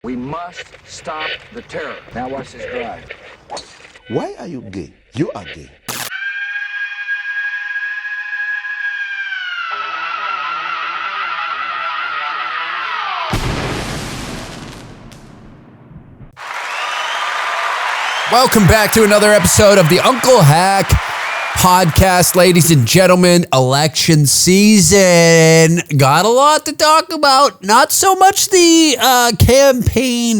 We must stop the terror. Now watch this drive. Why are you gay? You are gay. Welcome back to another episode of the Uncle Hack podcast, ladies and gentlemen. Election season. Got a lot to talk about. Not so much the campaign,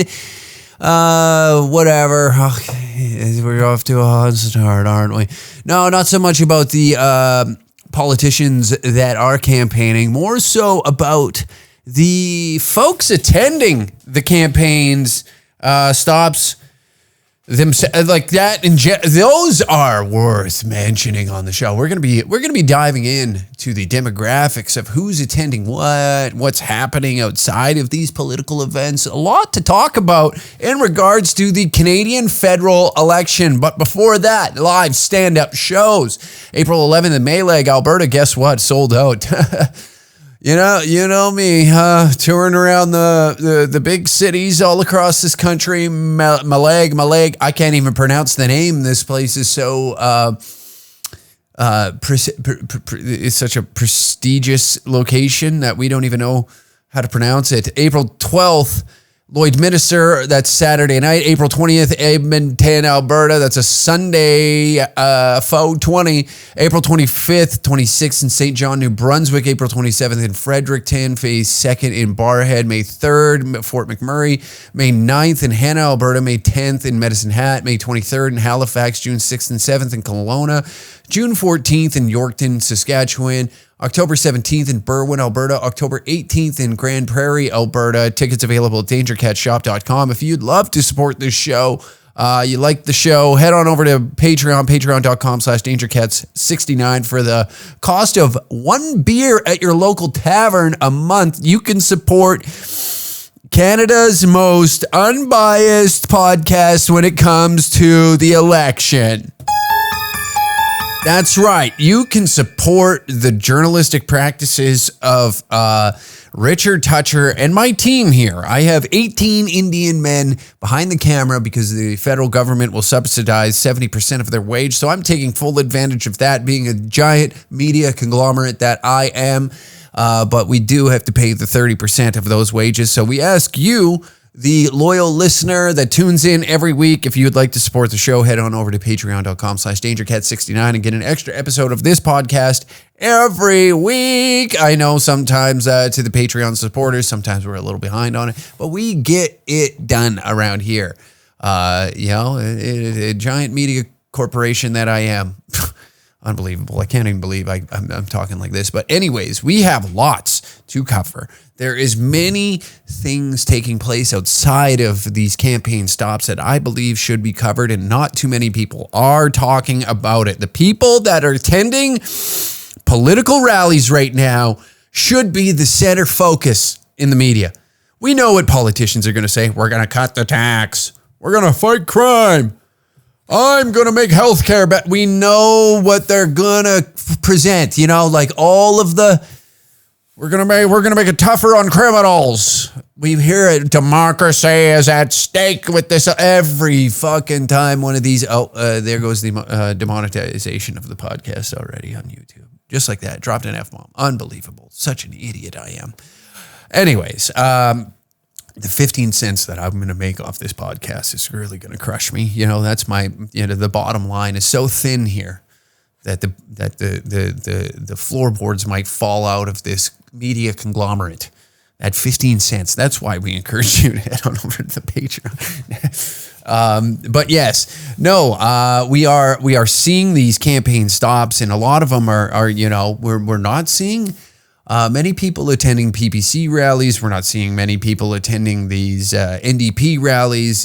whatever. Okay. We're off to a hot start, aren't we? No, not so much about the politicians that are campaigning. More so about the folks attending the campaigns, stops. Like that, those are worth mentioning on the show. We're gonna be diving in to the demographics of who's attending what's happening outside of these political events. A lot to talk about in regards to the Canadian federal election. But before that, live stand-up shows. April 11th in Mayleg, Alberta. Guess what? Sold out. You know me, touring around the big cities all across this country. Maleg. I can't even pronounce the name. This place is so it's such a prestigious location that we don't even know how to pronounce it. April 12th, Lloydminster, that's Saturday night. April 20th, Edmonton, Alberta, that's a Sunday, 20. April 25th, 26th in St. John, New Brunswick. April 27th in Fredericton. Phase 2nd in Barrhead. May 3rd, Fort McMurray. May 9th in Hanna, Alberta. May 10th in Medicine Hat. May 23rd in Halifax. June 6th and 7th in Kelowna. June 14th in Yorkton, Saskatchewan. October 17th in Berwyn, Alberta. October 18th in Grand Prairie, Alberta. Tickets available at dangercatshop.com. If you'd love to support this show, you like the show, head on over to Patreon, patreon.com/dangercats69. For the cost of one beer at your local tavern a month, you can support Canada's most unbiased podcast when it comes to the election. That's right. You can support the journalistic practices of Richard Toucher and my team here. I have 18 Indian men behind the camera because the federal government will subsidize 70% of their wage. So I'm taking full advantage of that, being a giant media conglomerate that I am. But we do have to pay the 30% of those wages. So we ask you, the loyal listener that tunes in every week, if you'd like to support the show, head on over to patreon.com/dangercat69 and get an extra episode of this podcast every week. I know sometimes to the Patreon supporters, sometimes we're a little behind on it, but we get it done around here. A giant media corporation that I am. Unbelievable. I can't even believe I'm talking like this. But anyways, we have lots to cover. There is many things taking place outside of these campaign stops that I believe should be covered, and not too many people are talking about it. The people that are attending political rallies right now should be the center focus in the media. We know what politicians are going to say. We're going to cut the tax. We're going to fight crime. I'm going to make healthcare better. We know what they're going to present, like all of the, we're going to make it tougher on criminals. We hear it. Democracy is at stake with this every fucking time one of these. There goes the demonetization of the podcast already on YouTube. Just like that. Dropped an F-bomb. Unbelievable. Such an idiot I am. Anyways, the 15 cents that I'm going to make off this podcast is really going to crush me. That's my, the bottom line is so thin here that the floorboards might fall out of this media conglomerate at 15 cents. That's why we encourage you to head on over to the Patreon. But yes, no, we are seeing these campaign stops, and a lot of them are we're not seeing many people attending PPC rallies. We're not seeing many people attending these NDP rallies.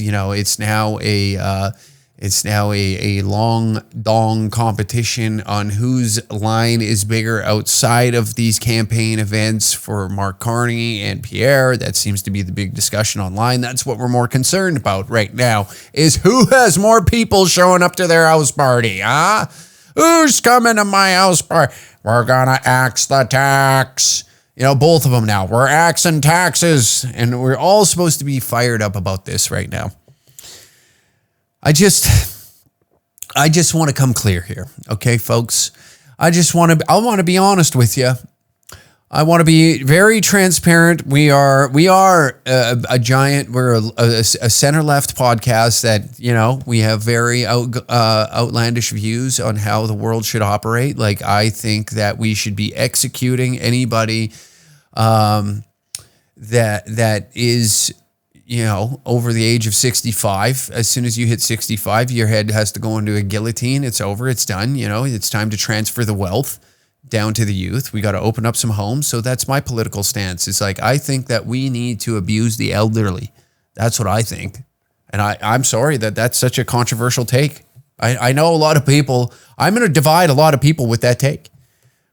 It's now a long dong competition on whose line is bigger outside of these campaign events for Mark Carney and Pierre. That seems to be the big discussion online. That's what we're more concerned about right now, is who has more people showing up to their house party, huh? Who's coming to my house party? We're gonna axe the tax. You know, both of them now. We're axing taxes, and we're all supposed to be fired up about this right now. I just want to come clear here, okay, folks? I want to be honest with you. I want to be very transparent. We are a giant. We're a center left podcast that, you know, we have very outlandish views on how the world should operate. Like, I think that we should be executing anybody that is, you know, over the age of 65. As soon as you hit 65, your head has to go into a guillotine. It's over. It's done. You know, it's time to transfer the wealth down to the youth. We got to open up some homes. So that's my political stance. It's like, I think that we need to abuse the elderly. That's what I think. And I'm sorry that that's such a controversial take. I know a lot of people, I'm going to divide a lot of people with that take.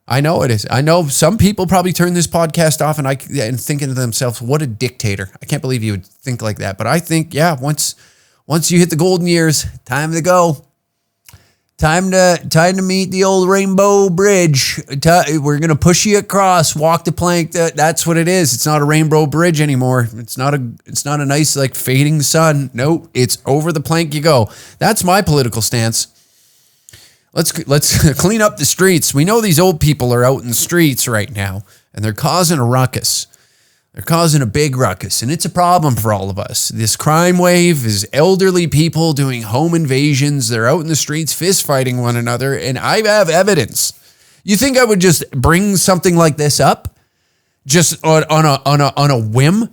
I know it is. I know some people probably turn this podcast off and thinking to themselves, what a dictator. I can't believe you would think like that. But I think, yeah, once you hit the golden years, time to go. Time to meet the old Rainbow Bridge. We're going to push you across, walk the plank. That's what it is. It's not a rainbow bridge anymore. It's not a nice, like, fading sun. Nope. It's over the plank you go. That's my political stance. Let's clean up the streets. We know these old people are out in the streets right now, and they're causing a ruckus. They're causing a big ruckus, and it's a problem for all of us. This crime wave is elderly people doing home invasions. They're out in the streets fist fighting one another, and I have evidence. You think I would just bring something like this up just on a whim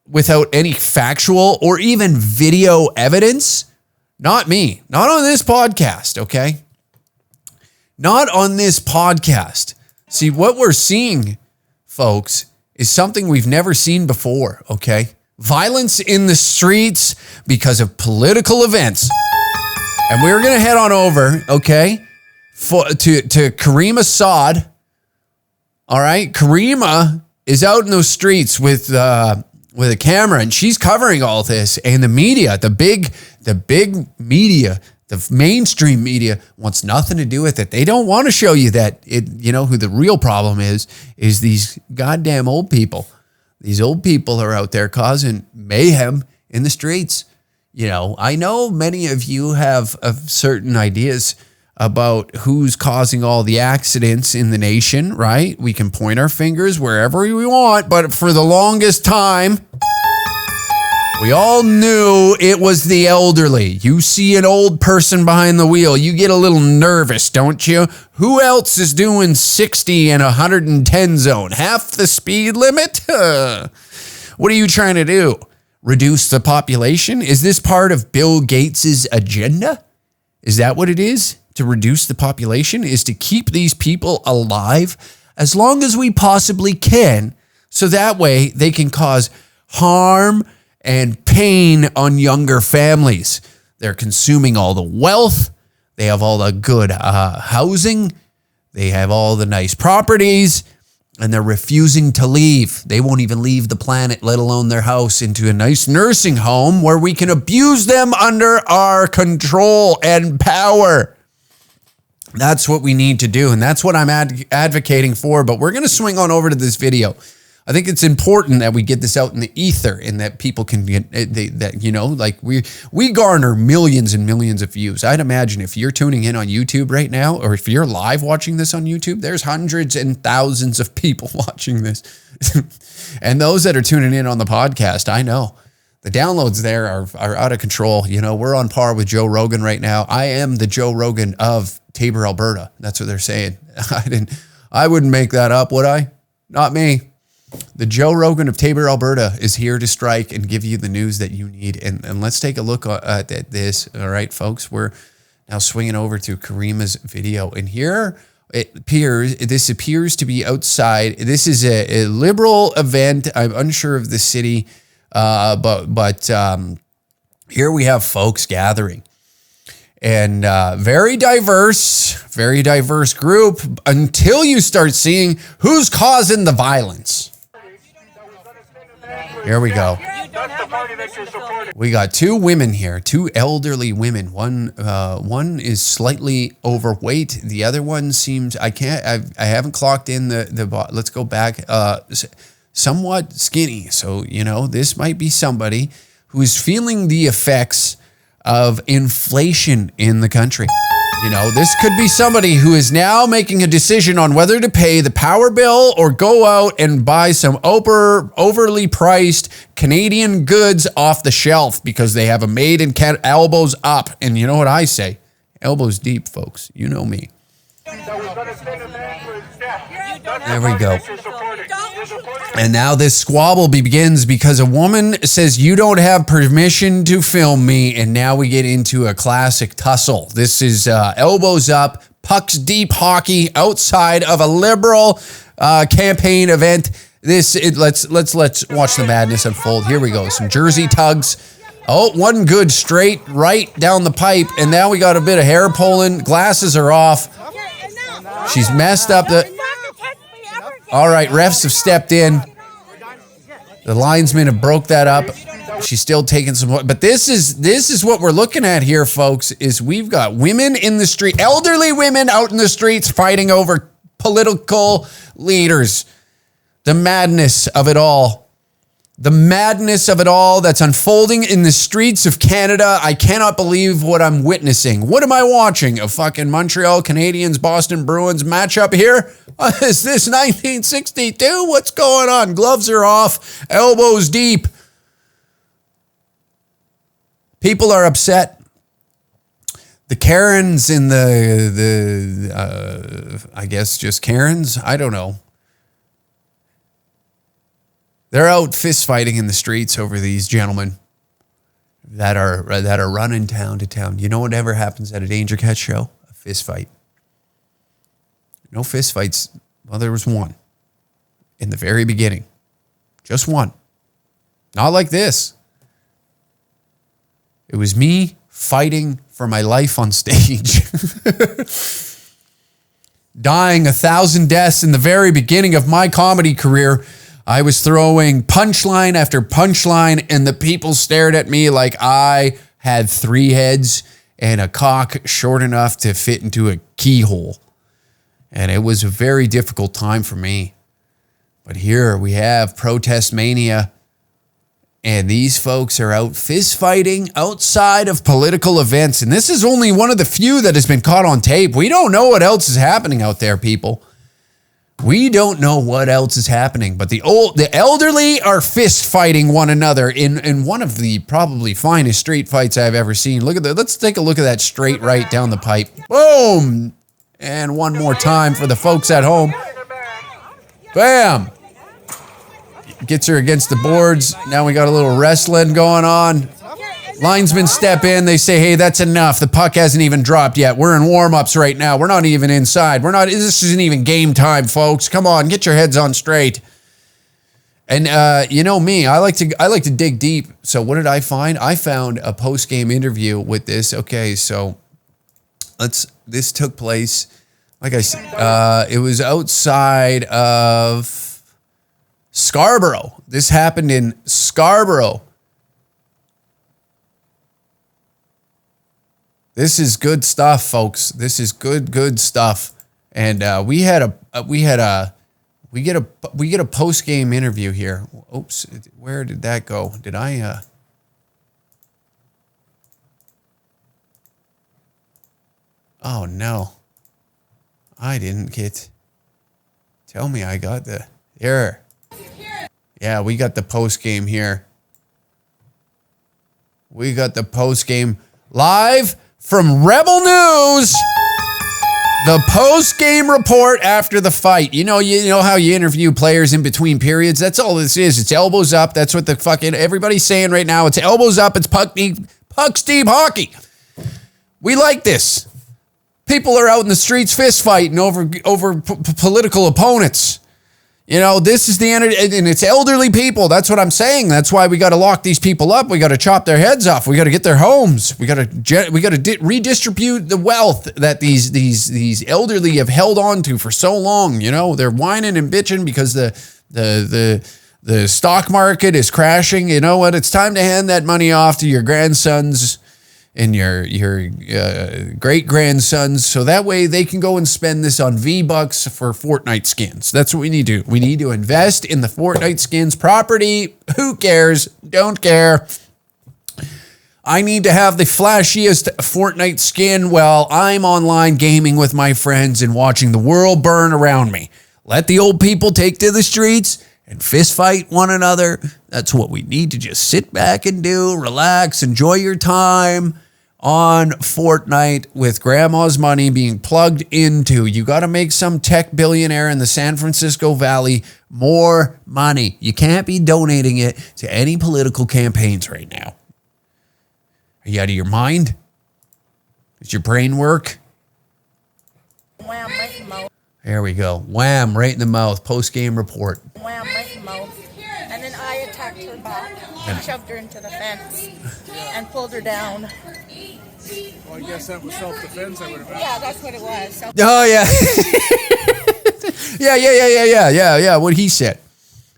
without any factual or even video evidence? Not me. Not on this podcast, okay? Not on this podcast. See, what we're seeing, folks, is something we've never seen before, okay? Violence in the streets because of political events. And we're going to head on over, okay, to Karima Assad. All right? Karima is out in those streets with a camera, and she's covering all this. And the media, the big media, the mainstream media wants nothing to do with it. They don't want to show you that who the real problem is these goddamn old people. These old people are out there causing mayhem in the streets. You know, I know many of you have certain ideas about who's causing all the accidents in the nation, right? We can point our fingers wherever we want, but for the longest time, we all knew it was the elderly. You see an old person behind the wheel, you get a little nervous, don't you? Who else is doing 60 and 110 zone? Half the speed limit? What are you trying to do? Reduce the population? Is this part of Bill Gates's agenda? Is that what it is? To reduce the population? Is to keep these people alive as long as we possibly can, so that way they can cause harm and pain on younger families. They're consuming all the wealth. They have all the good housing. They have all the nice properties, and they're refusing to leave. They won't even leave the planet, let alone their house, into a nice nursing home where we can abuse them under our control and power. That's what we need to do, and that's what I'm advocating for. But we're going to swing on over to this video. I think it's important that we get this out in the ether, and that people can get we garner millions and millions of views. I'd imagine if you're tuning in on YouTube right now, or if you're live watching this on YouTube, there's hundreds and thousands of people watching this. And those that are tuning in on the podcast, I know the downloads there are out of control. You know, we're on par with Joe Rogan right now. I am the Joe Rogan of Tabor, Alberta. That's what they're saying. I wouldn't make that up, would I? Not me. The Joe Rogan of Tabor, Alberta is here to strike and give you the news that you need. And let's take a look at this. All right, folks, we're now swinging over to Karima's video. And here this appears to be outside. This is a liberal event. I'm unsure of the city, but here we have folks gathering. And very diverse group until you start seeing who's causing the violence. Here we go. We got two women here, two elderly women. One is slightly overweight. The other one seems, I haven't clocked in let's go back, somewhat skinny. So, this might be somebody who's feeling the effects of inflation in the country. This could be somebody who is now making a decision on whether to pay the power bill or go out and buy some overly priced Canadian goods off the shelf because they have a made in Canada, elbows up. And you know what I say? Elbows deep, folks. You know me. There we go. And now this squabble begins because a woman says, "You don't have permission to film me." And now we get into a classic tussle. This is elbows up, pucks deep hockey outside of a Liberal campaign event. Let's watch the madness unfold. Here we go. Some jersey tugs. Oh, one good straight right down the pipe. And now we got a bit of hair pulling. Glasses are off. She's messed up all right, refs have stepped in. The linesmen have broke that up. She's still taking some, but this is what we're looking at here, folks, is we've got women in the street, elderly women out in the streets fighting over political leaders. The madness of it all. The madness of it all that's unfolding in the streets of Canada. I cannot believe what I'm witnessing. What am I watching? A fucking Montreal Canadiens, Boston Bruins matchup here? Is this 1962? What's going on? Gloves are off, elbows deep. People are upset. The Karens in I guess just Karens? I don't know. They're out fist fighting in the streets over these gentlemen that are running town to town. You know what ever happens at a Danger Cat show? A fist fight. No fist fights. Well, there was one in the very beginning. Just one. Not like this. It was me fighting for my life on stage. Dying 1,000 deaths in the very beginning of my comedy career. I was throwing punchline after punchline, and the people stared at me like I had 3 heads and a cock short enough to fit into a keyhole. And it was a very difficult time for me. But here we have protest mania, and these folks are out fist fighting outside of political events. And this is only one of the few that has been caught on tape. We don't know what else is happening out there, people. We don't know what else is happening, but the elderly are fist fighting one another in one of the probably finest street fights I've ever seen. Look at that. Let's take a look at that straight right down the pipe. Boom. And one more time for the folks at home. Bam. Gets her against the boards. Now we got a little wrestling going on. Linesmen step in. They say, "Hey, that's enough. The puck hasn't even dropped yet. We're in warm-ups right now. We're not even inside. This isn't even game time, folks. Come on, get your heads on straight." And you know me, I like to dig deep. So what did I find? I found a post-game interview with this. Okay, so this took place, like I said, it was outside of Scarborough. This happened in Scarborough. This is good stuff, folks. This is good stuff. And we get a post game interview here. Oops, where did that go? Did I? Oh no, I didn't get. Tell me I got the here. Yeah, we got the post game here. We got the post game live from Rebel News. The post-game report after the fight. You know how you interview players in between periods? That's all this is. It's elbows up. That's what the fucking everybody's saying right now. It's elbows up. It's pucks deep hockey. We like this. People are out in the streets fist fighting over political opponents. You know, this is the energy, and it's elderly people. That's what I'm saying. That's why we got to lock these people up. We got to chop their heads off. We got to get their homes. We got to redistribute the wealth that these elderly have held on to for so long. You know, they're whining and bitching because the The stock market is crashing. You know what? It's time to hand that money off to your grandsons and your great grandsons, so that way they can go and spend this on V-Bucks for Fortnite skins. That's what we need to do. We need to invest in the Fortnite skins property. Who cares? Don't care. I need to have the flashiest Fortnite skin while I'm online gaming with my friends and watching the world burn around me. Let the old people take to the streets and fist fight one another. That's what we need to just sit back and do, relax, enjoy your time on Fortnite with grandma's money being plugged into. You got to make some tech billionaire in the San Francisco Valley more money. You can't be donating it to any political campaigns right now. Are you out of your mind? Does your brain work? Wham, right in the mouth. There we go. Wham, right in the mouth. Post-game report. Wham, right in the mouth. And then I attacked her back and shoved her into the fence and pulled her down. Well, I guess that was self-defense, I would have. Yeah, that's what it was. So Oh, yeah. Yeah. What he said.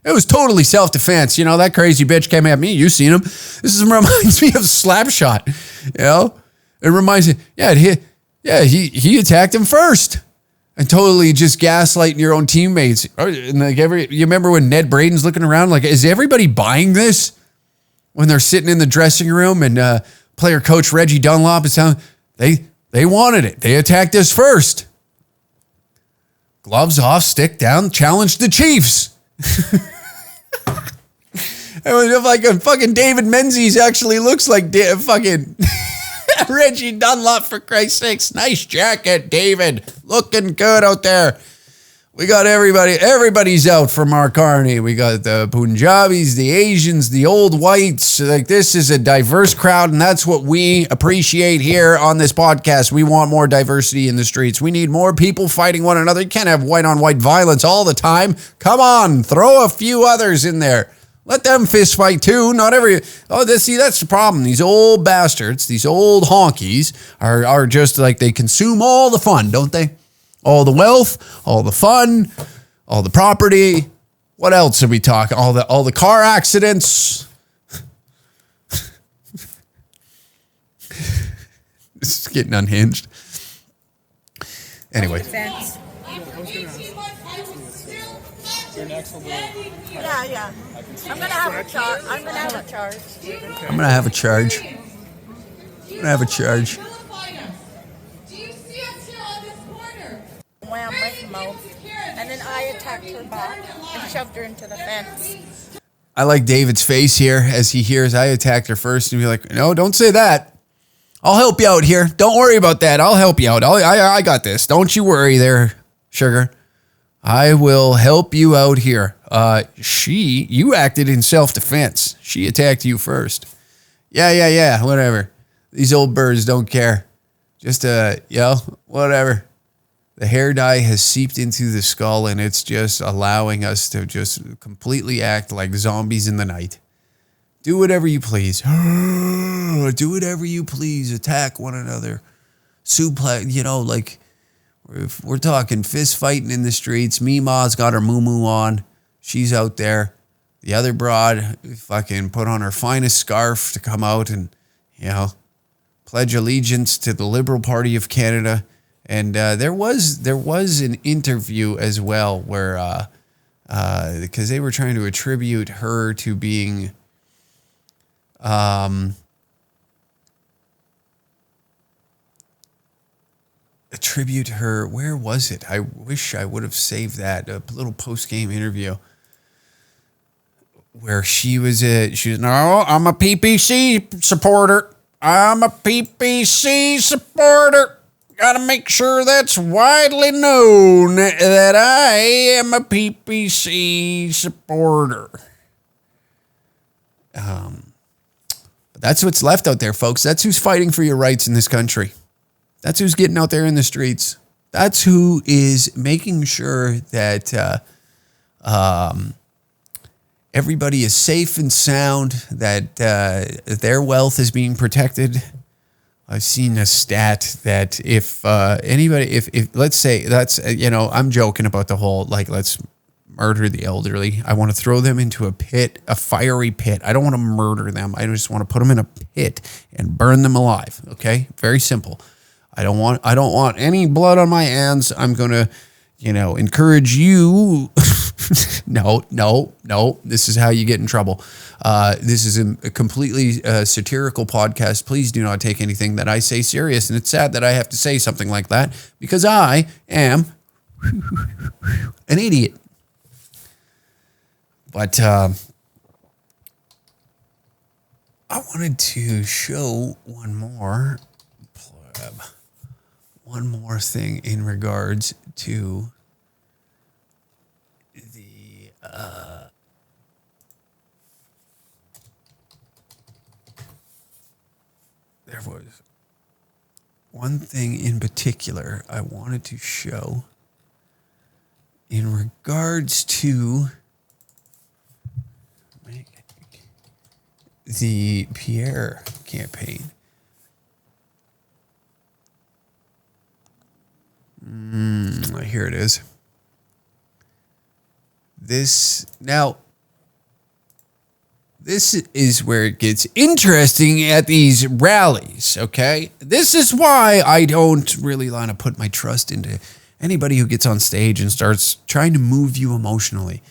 It was totally self-defense. You know, that crazy bitch came at me. You seen him. This reminds me of Slapshot. You know? It reminds me, he attacked him first. And totally just gaslighting your own teammates. And like you remember when Ned Braden's looking around, like, is everybody buying this? When they're sitting in the dressing room and player coach Reggie Dunlop is telling they wanted it. They attacked us first. Gloves off, stick down, challenge the Chiefs. Like a fucking David Menzies actually looks like fucking Reggie Dunlop, for Christ's sakes. Nice jacket, David. Looking good out there. We got everybody. Everybody's out from our Carney. We got the Punjabis, the Asians, the old whites. Like, this is a diverse crowd, and that's what we appreciate here on this podcast. We want more diversity in the streets. We need more people fighting one another. You can't have white-on-white violence all the time. Come on, throw a few others in there. Let them fist fight too. Not every. That's the problem. These old bastards, these old honkies are just like, they consume all the fun, don't they? All the wealth, all the fun, all the property. What else are we talking? All the car accidents. This is getting unhinged. Anyway. defense. Yeah. I'm gonna have a charge. I'm gonna have a charge. I'm gonna have a charge. Wham, right in the mouth. And then I attacked her back and shoved her into the fence. I like David's face here as he hears I attacked her first, and be like, no, don't say that. I'll help you out here. Don't worry about that. I'll help you out. I got this. Don't you worry there, sugar. I will help you out here. You acted in self-defense. She attacked you first. Yeah, whatever. These old birds don't care. Just, whatever. The hair dye has seeped into the skull, and it's just allowing us to just completely act like zombies in the night. Do whatever you please. Do whatever you please. Attack one another. Suplex, like, if we're talking fist fighting in the streets. Meemaw's got her moo-moo on. She's out there. The other broad fucking put on her finest scarf to come out and, pledge allegiance to the Liberal Party of Canada. And there was an interview as well where, because they were trying to attribute her to being, where was it? I wish I would have saved that, a little post-game interview where she was, no, I'm a PPC supporter. I'm a PPC supporter. Got to make sure that's widely known that I am a PPC supporter. But that's what's left out there, folks. That's who's fighting for your rights in this country. That's who's getting out there in the streets. That's who is making sure that everybody is safe and sound, that their wealth is being protected. I've seen a stat that if anybody, if let's say that's, I'm joking about the whole, like, let's murder the elderly. I want to throw them into a pit, a fiery pit. I don't want to murder them. I just want to put them in a pit and burn them alive. Okay? Very simple. I don't want any blood on my hands. I'm going to, encourage you. No. This is how you get in trouble. This is a completely satirical podcast. Please do not take anything that I say serious. And it's sad that I have to say something like that because I am an idiot. But I wanted to show one more thing in regards to the there was one thing in particular I wanted to show in regards to the Pierre campaign. Here it is. This is where it gets interesting at these rallies, okay? This is why I don't really want to put my trust into anybody who gets on stage and starts trying to move you emotionally.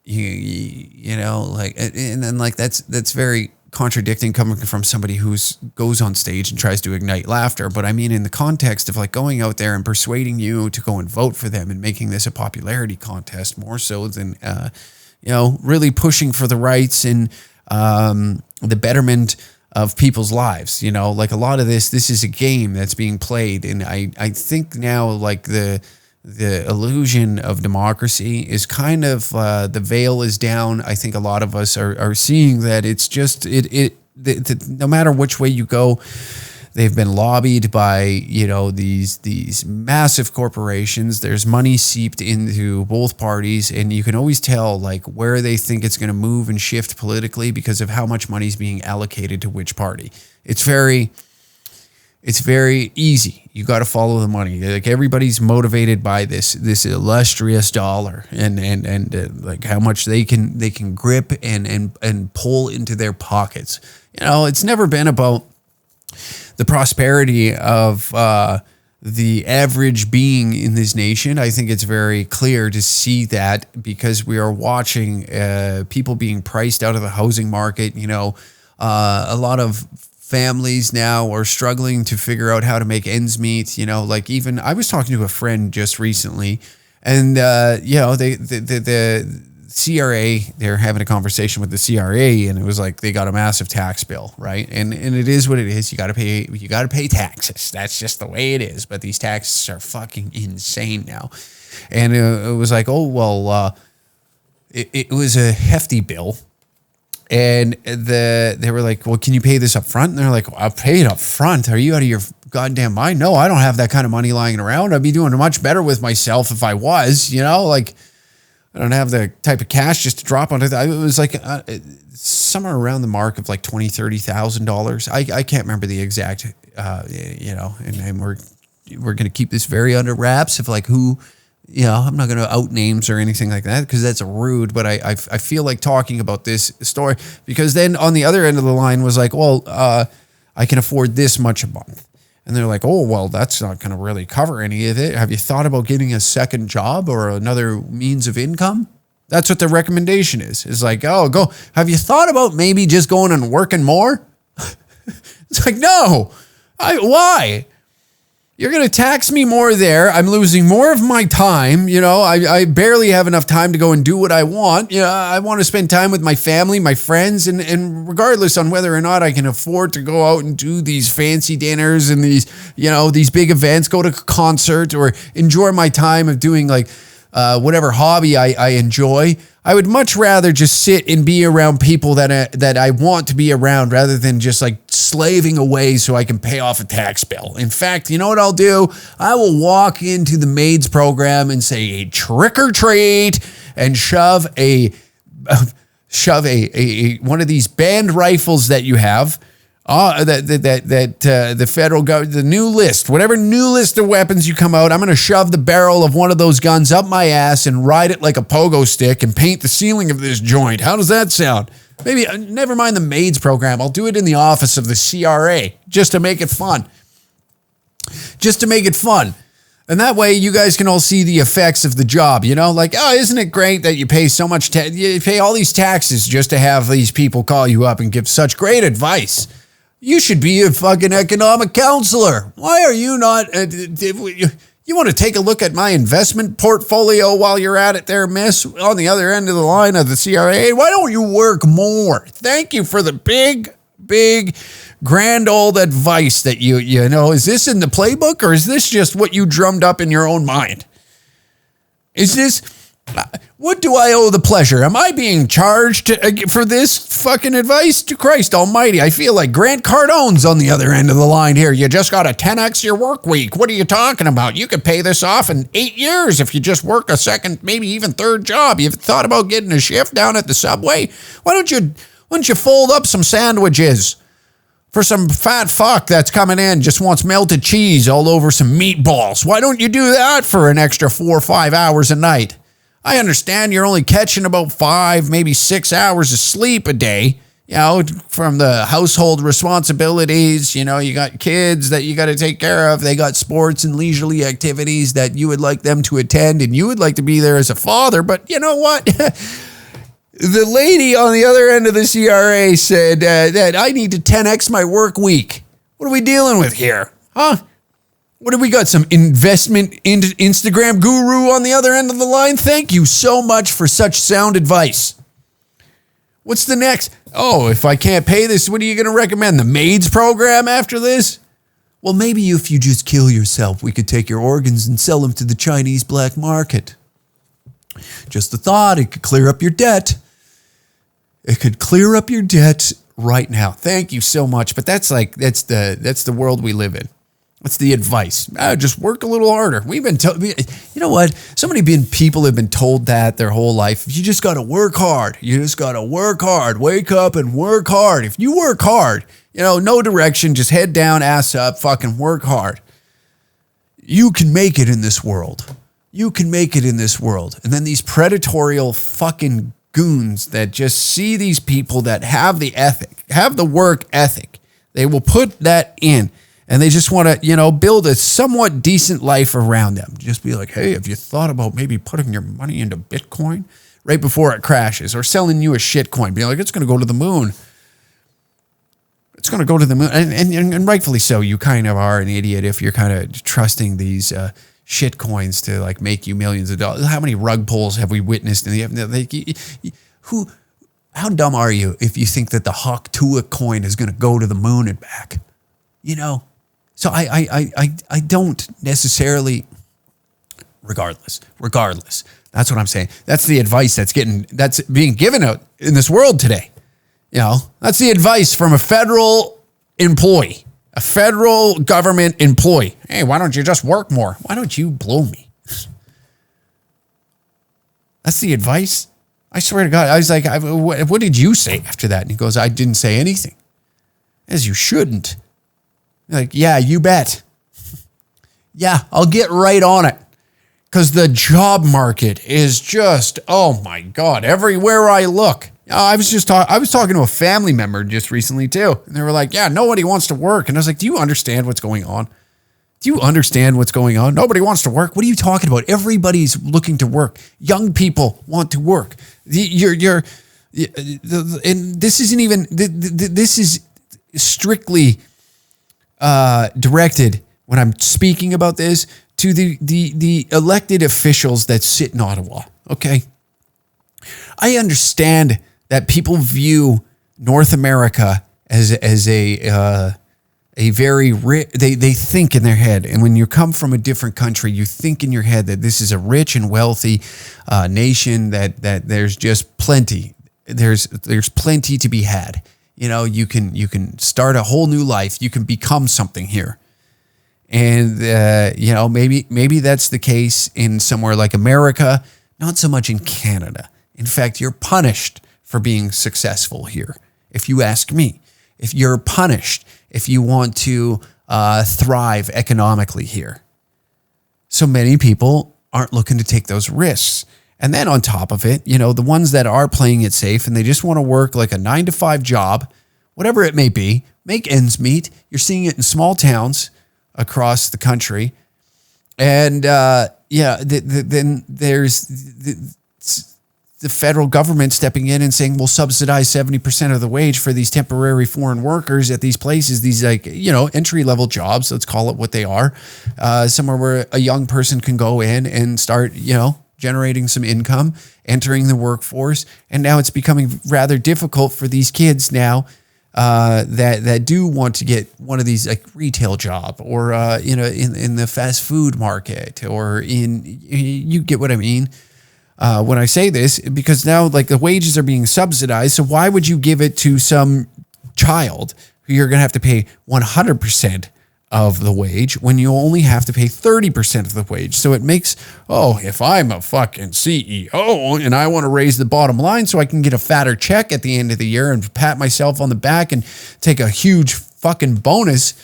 You know, like, and then like that's very contradicting coming from somebody who's goes on stage and tries to ignite laughter. But I mean, in the context of like going out there and persuading you to go and vote for them and making this a popularity contest more so than, really pushing for the rights and the betterment of people's lives. Like a lot of this is a game that's being played. And I think now like the illusion of democracy is kind of the veil is down. I think a lot of us are seeing that it's just no matter which way you go, they've been lobbied by these massive corporations. There's money seeped into both parties, and you can always tell like where they think it's going to move and shift politically because of how much money is being allocated to which party. It's very easy. You got to follow the money. Like everybody's motivated by this illustrious dollar and like how much they can grip and pull into their pockets. It's never been about the prosperity of the average being in this nation. I think it's very clear to see that because we are watching people being priced out of the housing market. A lot of families now are struggling to figure out how to make ends meet. Like even I was talking to a friend just recently, and the CRA, they're having a conversation with the CRA, and it was like they got a massive tax bill, right? And it is what it is. You got to pay taxes. That's just the way it is. But these taxes are fucking insane now. And it was like, it was a hefty bill. And they were like, well, can you pay this up front? And they're like, well, I'll pay it up front. Are you out of your goddamn mind? No, I don't have that kind of money lying around. I'd be doing much better with myself if I was, like I don't have the type of cash just to drop onto that. It was like somewhere around the mark of like $20,000, $30,000. I can't remember the exact, and we're going to keep this very under wraps of like who, I'm not going to out names or anything like that because that's rude, but I feel like talking about this story because then on the other end of the line was like, well, I can afford this much a month. And they're like, oh, well, that's not going to really cover any of it. Have you thought about getting a second job or another means of income? That's what the recommendation is. It's like, oh, go. Have you thought about maybe just going and working more? It's like, no. Why? You're going to tax me more there. I'm losing more of my time. I barely have enough time to go and do what I want. I want to spend time with my family, my friends, and regardless on whether or not I can afford to go out and do these fancy dinners and these big events, go to a concert or enjoy my time of doing like whatever hobby I enjoy. I would much rather just sit and be around people that I want to be around rather than just like slaving away so I can pay off a tax bill. In fact, you know what I'll do? I will walk into the maids program and say a trick or treat and shove a one of these band rifles that you have The federal government, the new list, whatever new list of weapons you come out, I'm going to shove the barrel of one of those guns up my ass and ride it like a pogo stick and paint the ceiling of this joint. How does that sound? Maybe, never mind the maids program. I'll do it in the office of the CRA just to make it fun. Just to make it fun. And that way you guys can all see the effects of the job, you know, like, oh, isn't it great that you pay so much, you pay all these taxes just to have these people call you up and give such great advice. You should be a fucking economic counselor. Why are you not, you want to take a look at my investment portfolio while you're at it there, miss, on the other end of the line of the CRA? Why don't you work more? Thank you for the big, grand old advice that you know, is this in the playbook or is this just what you drummed up in your own mind? Is this, what do I owe the pleasure? Am I being charged for this fucking advice? To Christ almighty, I feel like Grant Cardone's on the other end of the line here. You just got to 10x your work week. What are you talking about? You could pay this off in 8 years if you just work a second, maybe even third job. You've thought about getting a shift down at the Subway? Why don't you fold up some sandwiches for some fat fuck that's coming in, just wants melted cheese all over some meatballs? Why don't you do that for an extra 4 or 5 hours a night? I understand you're only catching about 5, maybe 6 hours of sleep a day, you know, from the household responsibilities. You know, you got kids that you got to take care of. They got sports and leisurely activities that you would like them to attend, and you would like to be there as a father. But you know what? The lady on the other end of the CRA said that I need to 10x my work week. What are we dealing with here? Huh? What have we got? Some investment in Instagram guru on the other end of the line? Thank you so much for such sound advice. What's the next? Oh, if I can't pay this, what are you going to recommend? The maids program after this? Well, maybe if you just kill yourself, we could take your organs and sell them to the Chinese black market. Just a thought, it could clear up your debt. It could clear up your debt right now. Thank you so much. But that's the world we live in. That's the advice. Just work a little harder. We've been told, you know what? So many people have been told that their whole life. You just got to work hard. You just got to work hard. Wake up and work hard. If you work hard, you know, no direction, just head down, ass up, fucking work hard. You can make it in this world. You can make it in this world. And then these predatorial fucking goons that just see these people that have the ethic, have the work ethic, they will put that in. And they just want to, you know, build a somewhat decent life around them. Just be like, hey, have you thought about maybe putting your money into Bitcoin right before it crashes, or selling you a shitcoin? Be like, it's going to go to the moon. It's going to go to the moon. And rightfully so. You kind of are an idiot if you're kind of trusting these shit coins to like make you millions of dollars. How many rug pulls have we witnessed in the how dumb are you if you think that the Hawk Tua coin is going to go to the moon and back? You know? So I don't necessarily, regardless. That's what I'm saying. That's the advice that's being given out in this world today. You know, that's the advice from a federal employee, a federal government employee. Hey, why don't you just work more? Why don't you blow me? That's the advice. I swear to God. I was like, what did you say after that? And he goes, I didn't say anything. As you shouldn't. Like, yeah, you bet. Yeah, I'll get right on it. Because the job market is just, oh my God, everywhere I look. I was talking to a family member just recently too. And they were like, yeah, nobody wants to work. And I was like, do you understand what's going on? Do you understand what's going on? Nobody wants to work. What are you talking about? Everybody's looking to work. Young people want to work. And this isn't even, this is strictly directed, when I'm speaking about this, to the elected officials that sit in Ottawa. Okay, I understand that people view North America as a very rich. They think in their head, and when you come from a different country, you think in your head that this is a rich and wealthy nation. That there's just plenty. There's plenty to be had. You know, you can start a whole new life. You can become something here. And, you know, maybe that's the case in somewhere like America, not so much in Canada. In fact, you're punished for being successful here, if you ask me. if you're punished, if you want to thrive economically here. So many people aren't looking to take those risks. And then on top of it, the ones that are playing it safe and they just want to work like a 9-to-5 job, whatever it may be, make ends meet. You're seeing it in small towns across the country. And then there's the federal government stepping in and saying, we'll subsidize 70% of the wage for these temporary foreign workers at these places, these entry-level jobs, let's call it what they are, somewhere where a young person can go in and start, generating some income, entering the workforce. And now it's becoming rather difficult for these kids now that do want to get one of these like retail job or, in the fast food market or you get what I mean? When I say this, because now like the wages are being subsidized. So why would you give it to some child who you're going to have to pay 100% of the wage when you only have to pay 30% of the wage? So it makes, if I'm a fucking CEO and I want to raise the bottom line so I can get a fatter check at the end of the year and pat myself on the back and take a huge fucking bonus,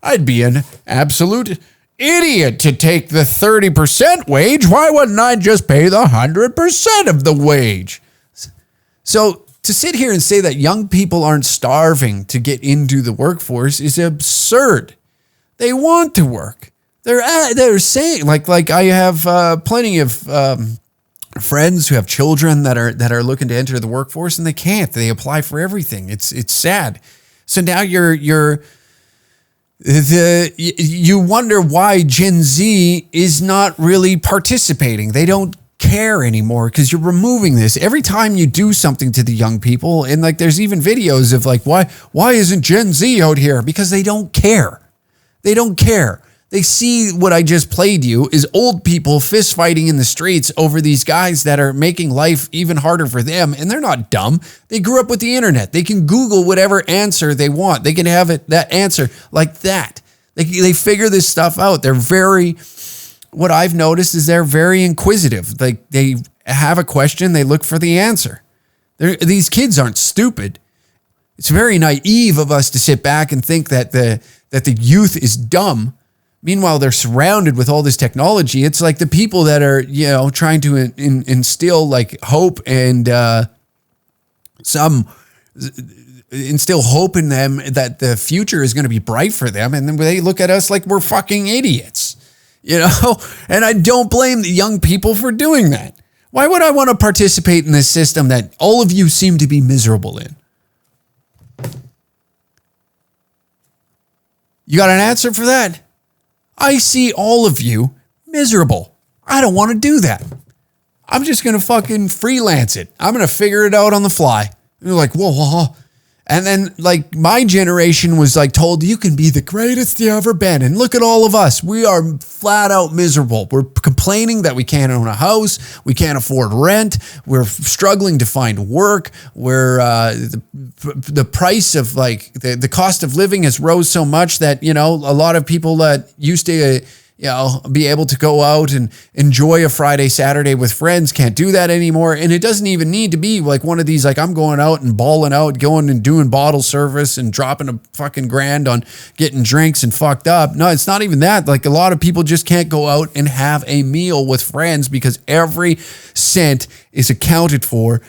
I'd be an absolute idiot to take the 30% wage. Why wouldn't I just pay the 100% of the wage? So to sit here and say that young people aren't starving to get into the workforce is absurd. They want to work. They're saying like I have plenty of friends who have children that are looking to enter the workforce and they can't. They apply for everything. It's sad. So now you wonder why Gen Z is not really participating. They don't care anymore because you're removing this every time you do something to the young people. And like, there's even videos of like, why isn't Gen Z out here? Because they don't care. They don't care. They see what I just played you is old people fist fighting in the streets over these guys that are making life even harder for them. And they're not dumb. They grew up with the internet. They can Google whatever answer they want. They can have that answer like that. They figure this stuff out. What I've noticed is they're very inquisitive. Like they have a question, they look for the answer. These kids aren't stupid. It's very naive of us to sit back and think that the youth is dumb. Meanwhile, they're surrounded with all this technology. It's like the people that are, trying to instill like hope and instill hope in them that the future is going to be bright for them. And then they look at us like we're fucking idiots, and I don't blame the young people for doing that. Why would I want to participate in this system that all of you seem to be miserable in? You got an answer for that? I see all of you miserable. I don't want to do that. I'm just going to fucking freelance it. I'm going to figure it out on the fly. And you're like, whoa. And then like my generation was like told you can be the greatest you ever been. And look at all of us. We are flat out miserable. We're complaining that we can't own a house. We can't afford rent. We're struggling to find work. We're the price of like the cost of living has rose so much that, a lot of people that used to be able to go out and enjoy a Friday, Saturday with friends can't do that anymore. And it doesn't even need to be like one of these, like I'm going out and balling out, going and doing bottle service and dropping a fucking grand on getting drinks and fucked up. No, it's not even that. Like a lot of people just can't go out and have a meal with friends because every cent is accounted for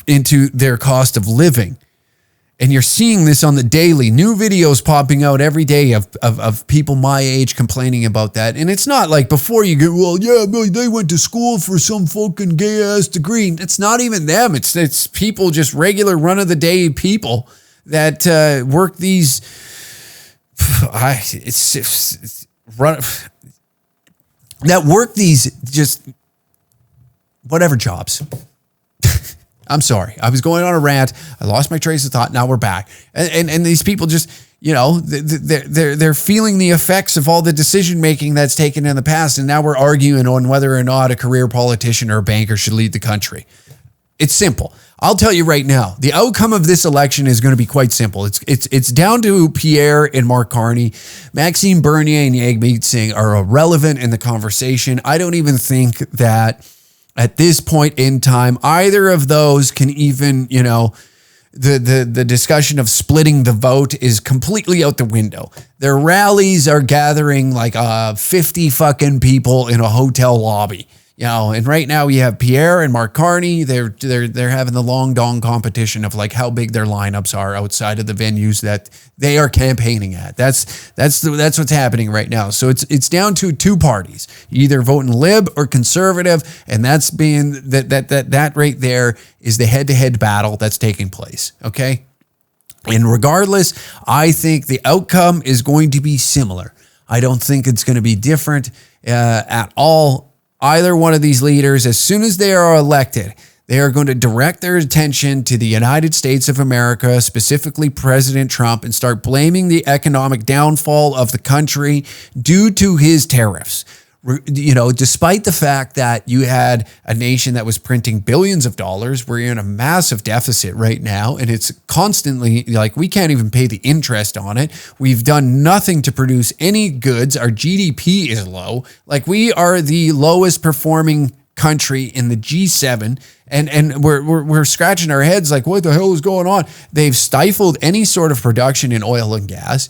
into their cost of living. And you're seeing this on the daily. New videos popping out every day of people my age complaining about that. And it's not like before you go, well, yeah, they went to school for some fucking gay-ass degree. It's not even them. It's people, just regular run-of-the-day people that work these... that work these just whatever jobs. I'm sorry. I was going on a rant. I lost my trace of thought. Now we're back. And these people just, they're feeling the effects of all the decision making that's taken in the past. And now we're arguing on whether or not a career politician or a banker should lead the country. It's simple. I'll tell you right now, the outcome of this election is going to be quite simple. It's down to Pierre and Mark Carney. Maxime Bernier and Jagmeet Singh are irrelevant in the conversation. I don't even think that at this point in time, either of those can even, the discussion of splitting the vote is completely out the window. Their rallies are gathering like 50 fucking people in a hotel lobby. You know, and right now we have Pierre and Mark Carney. They're having the long dong competition of like how big their lineups are outside of the venues that they are campaigning at. That's what's happening right now. So it's down to two parties, either voting lib or conservative, and that's being that right there is the head-to-head battle that's taking place. Okay, and regardless, I think the outcome is going to be similar. I don't think it's going to be different at all. Either one of these leaders, as soon as they are elected, they are going to direct their attention to the United States of America, specifically President Trump, and start blaming the economic downfall of the country due to his tariffs. You know, despite the fact that you had a nation that was printing billions of dollars, we're in a massive deficit right now, and it's constantly like we can't even pay the interest on it. We've done nothing to produce any goods. Our GDP is low. Like we are the lowest performing country in the G7, and we're scratching our heads like, what the hell is going on? They've stifled any sort of production in oil and gas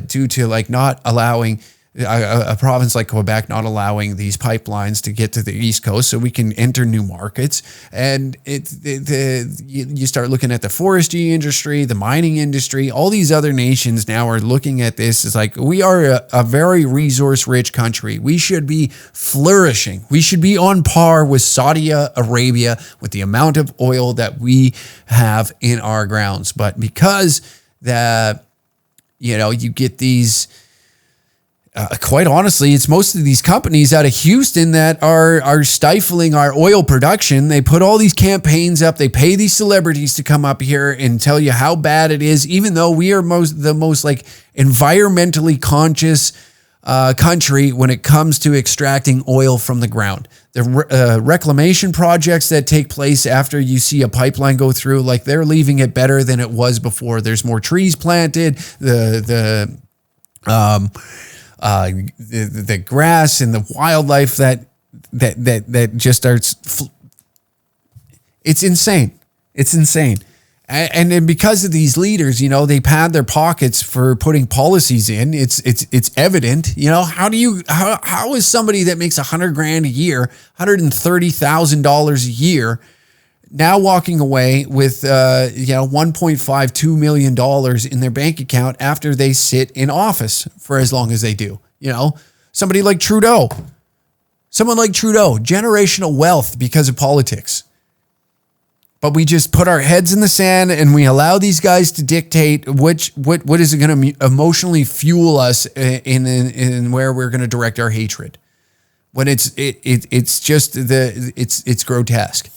due to like not allowing a province like Quebec not allowing these pipelines to get to the East Coast so we can enter new markets. And you start looking at the forestry industry, the mining industry, all these other nations now are looking at this as like, we are a very resource rich country. We should be flourishing. We should be on par with Saudi Arabia with the amount of oil that we have in our grounds. But because you get these, quite honestly, it's most of these companies out of Houston that are stifling our oil production. They put all these campaigns up. They pay these celebrities to come up here and tell you how bad it is, even though we are the most like environmentally conscious country when it comes to extracting oil from the ground. The reclamation projects that take place after you see a pipeline go through, like they're leaving it better than it was before. There's more trees planted. The grass and the wildlife that just starts. It's insane. It's insane. And then because of these leaders, you know, they pad their pockets for putting policies in. It's evident. You know, how is somebody that makes $100,000 a year, $130,000 a year, now walking away with $1.52 million in their bank account after they sit in office for as long as they do? You know, someone like Trudeau, generational wealth because of politics. But we just put our heads in the sand and we allow these guys to dictate what is it going to emotionally fuel us in where we're going to direct our hatred. When it's grotesque.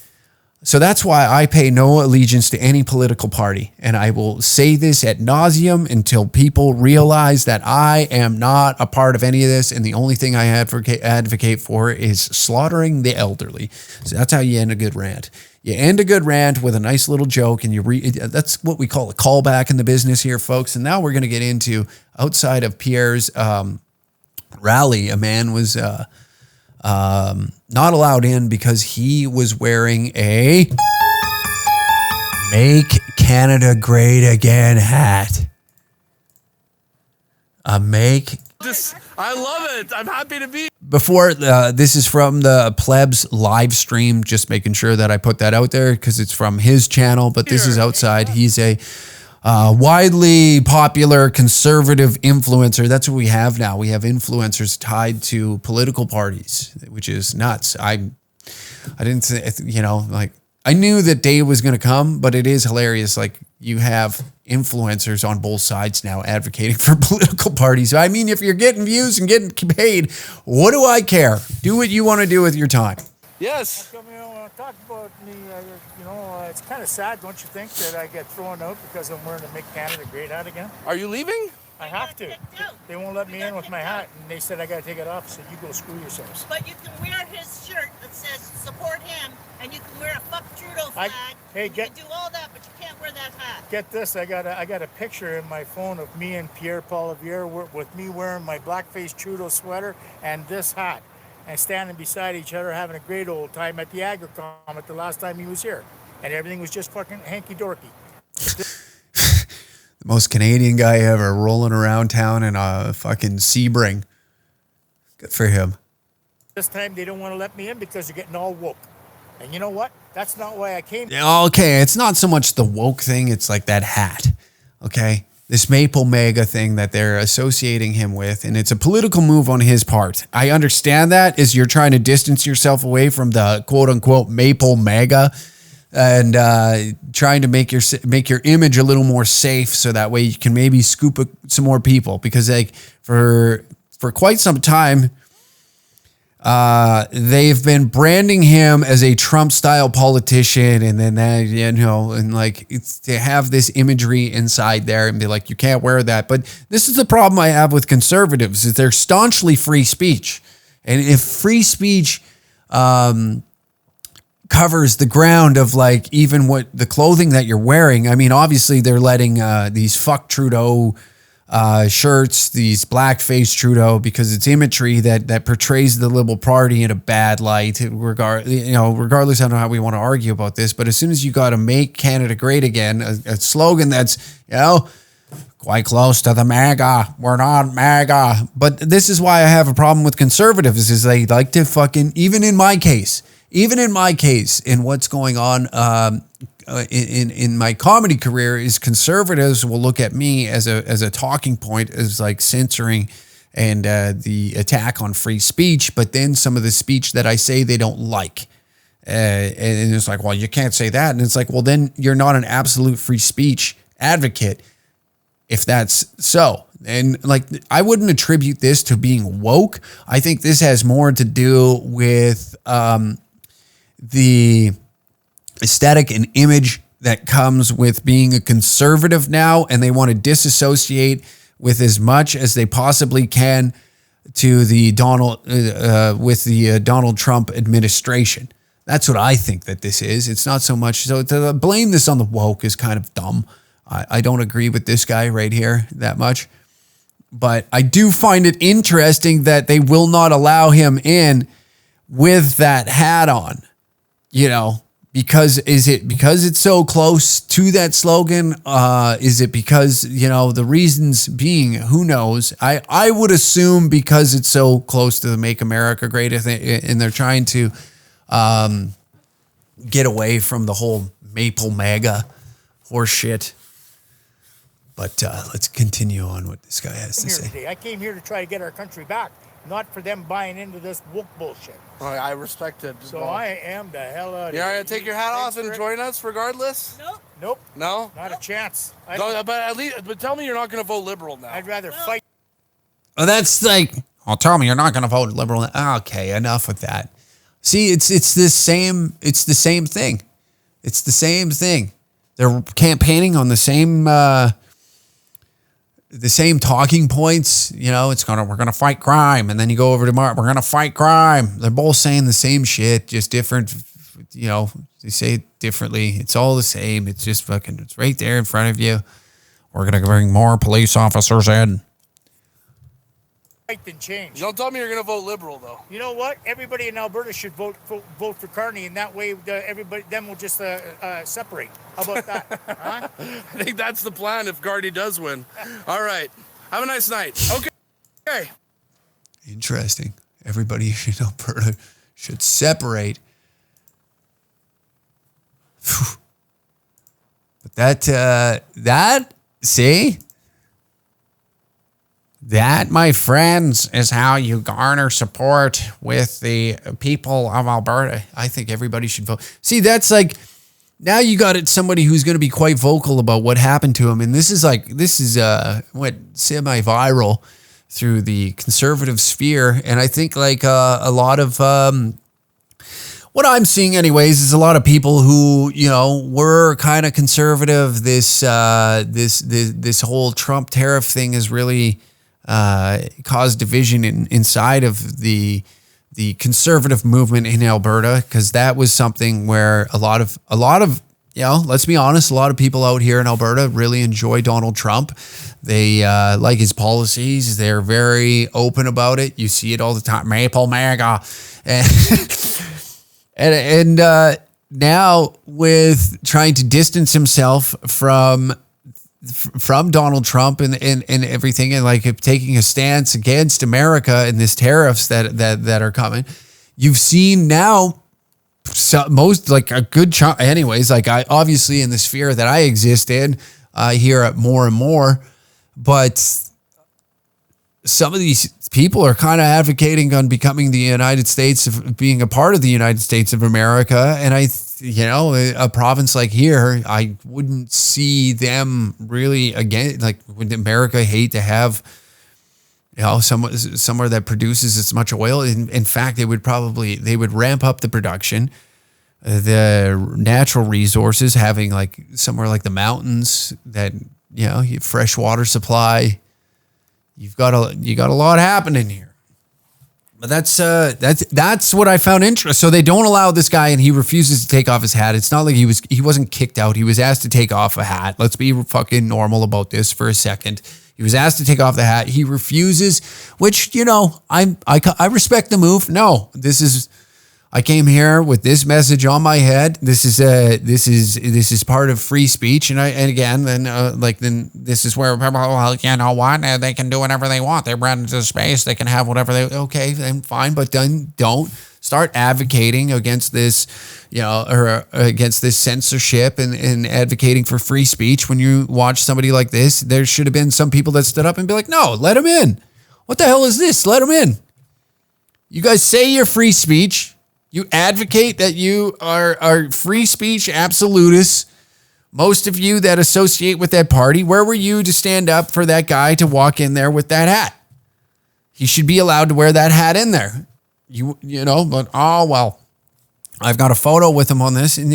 So that's why I pay no allegiance to any political party. And I will say this ad nauseum until people realize that I am not a part of any of this. And the only thing I advocate for is slaughtering the elderly. So that's how you end a good rant. You end a good rant with a nice little joke, and that's what we call a callback in the business here, folks. And now we're going to get into, outside of Pierre's rally, a man was not allowed in because he was wearing a Make Canada Great Again hat. I love it. I'm happy to be. Before, this is from the Plebs live stream, just making sure that I put that out there because it's from his channel, but this is outside. He's a widely popular conservative influencer. That's what we have now. We have influencers tied to political parties, which is nuts. I didn't say, I knew that day was going to come, but it is hilarious. Like, you have influencers on both sides now advocating for political parties. I mean, if you're getting views and getting paid, what do I care? Do what you want to do with your time. Yes. Talk about me, it's kind of sad, don't you think, that I get thrown out because I'm wearing a Make Canada Great hat again? Are you leaving? I have to. They won't let me in with my hat, and they said I got to take it off. So you go screw yourselves. But you can wear his shirt that says support him, and you can wear a fuck Trudeau flag. You can do all that, but you can't wear that hat. Get this, I got a picture in my phone of me and Pierre with me wearing my blackface Trudeau sweater and this hat, and standing beside each other having a great old time at the AgriCom at the last time he was here, and everything was just fucking hanky dorky. Most Canadian guy ever, rolling around town in a fucking Sebring. Good for him. This time they don't want to let me in because they're getting all woke. And you know what? That's not why I came. Okay, it's not so much the woke thing. It's like that hat. Okay? This Maple MAGA thing that they're associating him with, and it's a political move on his part. I understand that as you're trying to distance yourself away from the quote-unquote Maple MAGA and trying to make your image a little more safe so that way you can maybe scoop some more people. Because like for quite some time, they've been branding him as a Trump-style politician, and then that, and like it's to have this imagery inside there and be like, you can't wear that. But this is the problem I have with conservatives: is they're staunchly free speech, and if free speech covers the ground of like even what the clothing that you're wearing, I mean, obviously they're letting these fuck Trudeau shirts, these blackface Trudeau, because it's imagery that portrays the Liberal Party in a bad light, regardless of how we want to argue about this. But as soon as you got to make Canada great again, a slogan that's, quite close to the MAGA. We're not MAGA. But this is why I have a problem with conservatives, is they like to fucking, even in my case, in what's going on in my comedy career, is conservatives will look at me as a talking point, as like censoring and the attack on free speech. But then some of the speech that I say they don't like. And it's like, well, you can't say that. And it's like, well, then you're not an absolute free speech advocate if that's so. And like, I wouldn't attribute this to being woke. I think this has more to do with the aesthetic and image that comes with being a conservative now, and they want to disassociate with as much as they possibly can to the Donald Trump administration. That's what I think that this is. It's not so much, so to blame this on the woke is kind of dumb. I don't agree with this guy right here that much, but I do find it interesting that they will not allow him in with that hat on, because it's so close to that slogan? Is it because, the reasons being, who knows? I would assume because it's so close to the Make America Great, and they're trying to get away from the whole Maple MAGA horse shit. But let's continue on what this guy has to say. Today. I came here to try to get our country back, not for them buying into this woke bullshit. Oh, I respect it. So I am the hell out of here. You're going to take your hat off and join us regardless? Nope. No? Not a chance. But tell me you're not going to vote Liberal now. I'd rather fight. Oh, that's like, tell me you're not going to vote Liberal. Okay, enough with that. See, it's the same thing. It's the same thing. They're campaigning on the same talking points. We're gonna fight crime, and then you go over tomorrow, we're gonna fight crime. They're both saying the same shit, just different. They say it differently. It's all the same. It's just fucking. It's right there in front of you. We're gonna bring more police officers in. Fight and change. Don't tell me you're gonna vote Liberal though. You know what? Everybody in Alberta should vote for Carney, and that way everybody then will just separate. How about that? Huh? I think that's the plan if Carney does win. All right. Have a nice night. Okay. Interesting. Everybody in Alberta should separate. But that, my friends, is how you garner support with the people of Alberta. I think everybody should vote. See, that's like, now you got it, somebody who's going to be quite vocal about what happened to him. And this is semi-viral through the conservative sphere. And I think like a lot of what I'm seeing anyways is a lot of people who, were kind of conservative. This whole Trump tariff thing has really caused division inside of the conservative movement in Alberta, because that was something where a lot of let's be honest, a lot of people out here in Alberta really enjoy Donald Trump. They like his policies. They're very open about it. You see it all the time. Maple MAGA. And now with trying to distance himself from from Donald Trump and everything, and like taking a stance against America and this tariffs that are coming. You've seen now most, like a good chunk, anyways, like I obviously in the sphere that I exist in, hear it more and more, but some of these people are kind of advocating on becoming the United States, of being a part of the United States of America. And a province like here, I wouldn't see them really again. Like, would America hate to have, somewhere that produces as much oil? In fact, they would ramp up the production, the natural resources, having like somewhere like the mountains that, you have fresh water supply. You got a lot happening here. But that's what I found interesting. So they don't allow this guy, and he refuses to take off his hat. It's not like he wasn't kicked out. He was asked to take off a hat. Let's be fucking normal about this for a second. He was asked to take off the hat. He refuses, which, I respect the move. No, I came here with this message on my head. This is part of free speech, and then this is where people, they can do whatever they want. They're brought into space. They can have whatever they. Okay, then fine, but then don't start advocating against this, or against this censorship and advocating for free speech. When you watch somebody like this, there should have been some people that stood up and be like, no, let him in. What the hell is this? Let him in. You guys say you're free speech. You advocate that you are free speech absolutists. Most of you that associate with that party, where were you to stand up for that guy to walk in there with that hat? He should be allowed to wear that hat in there. But I've got a photo with him on this, and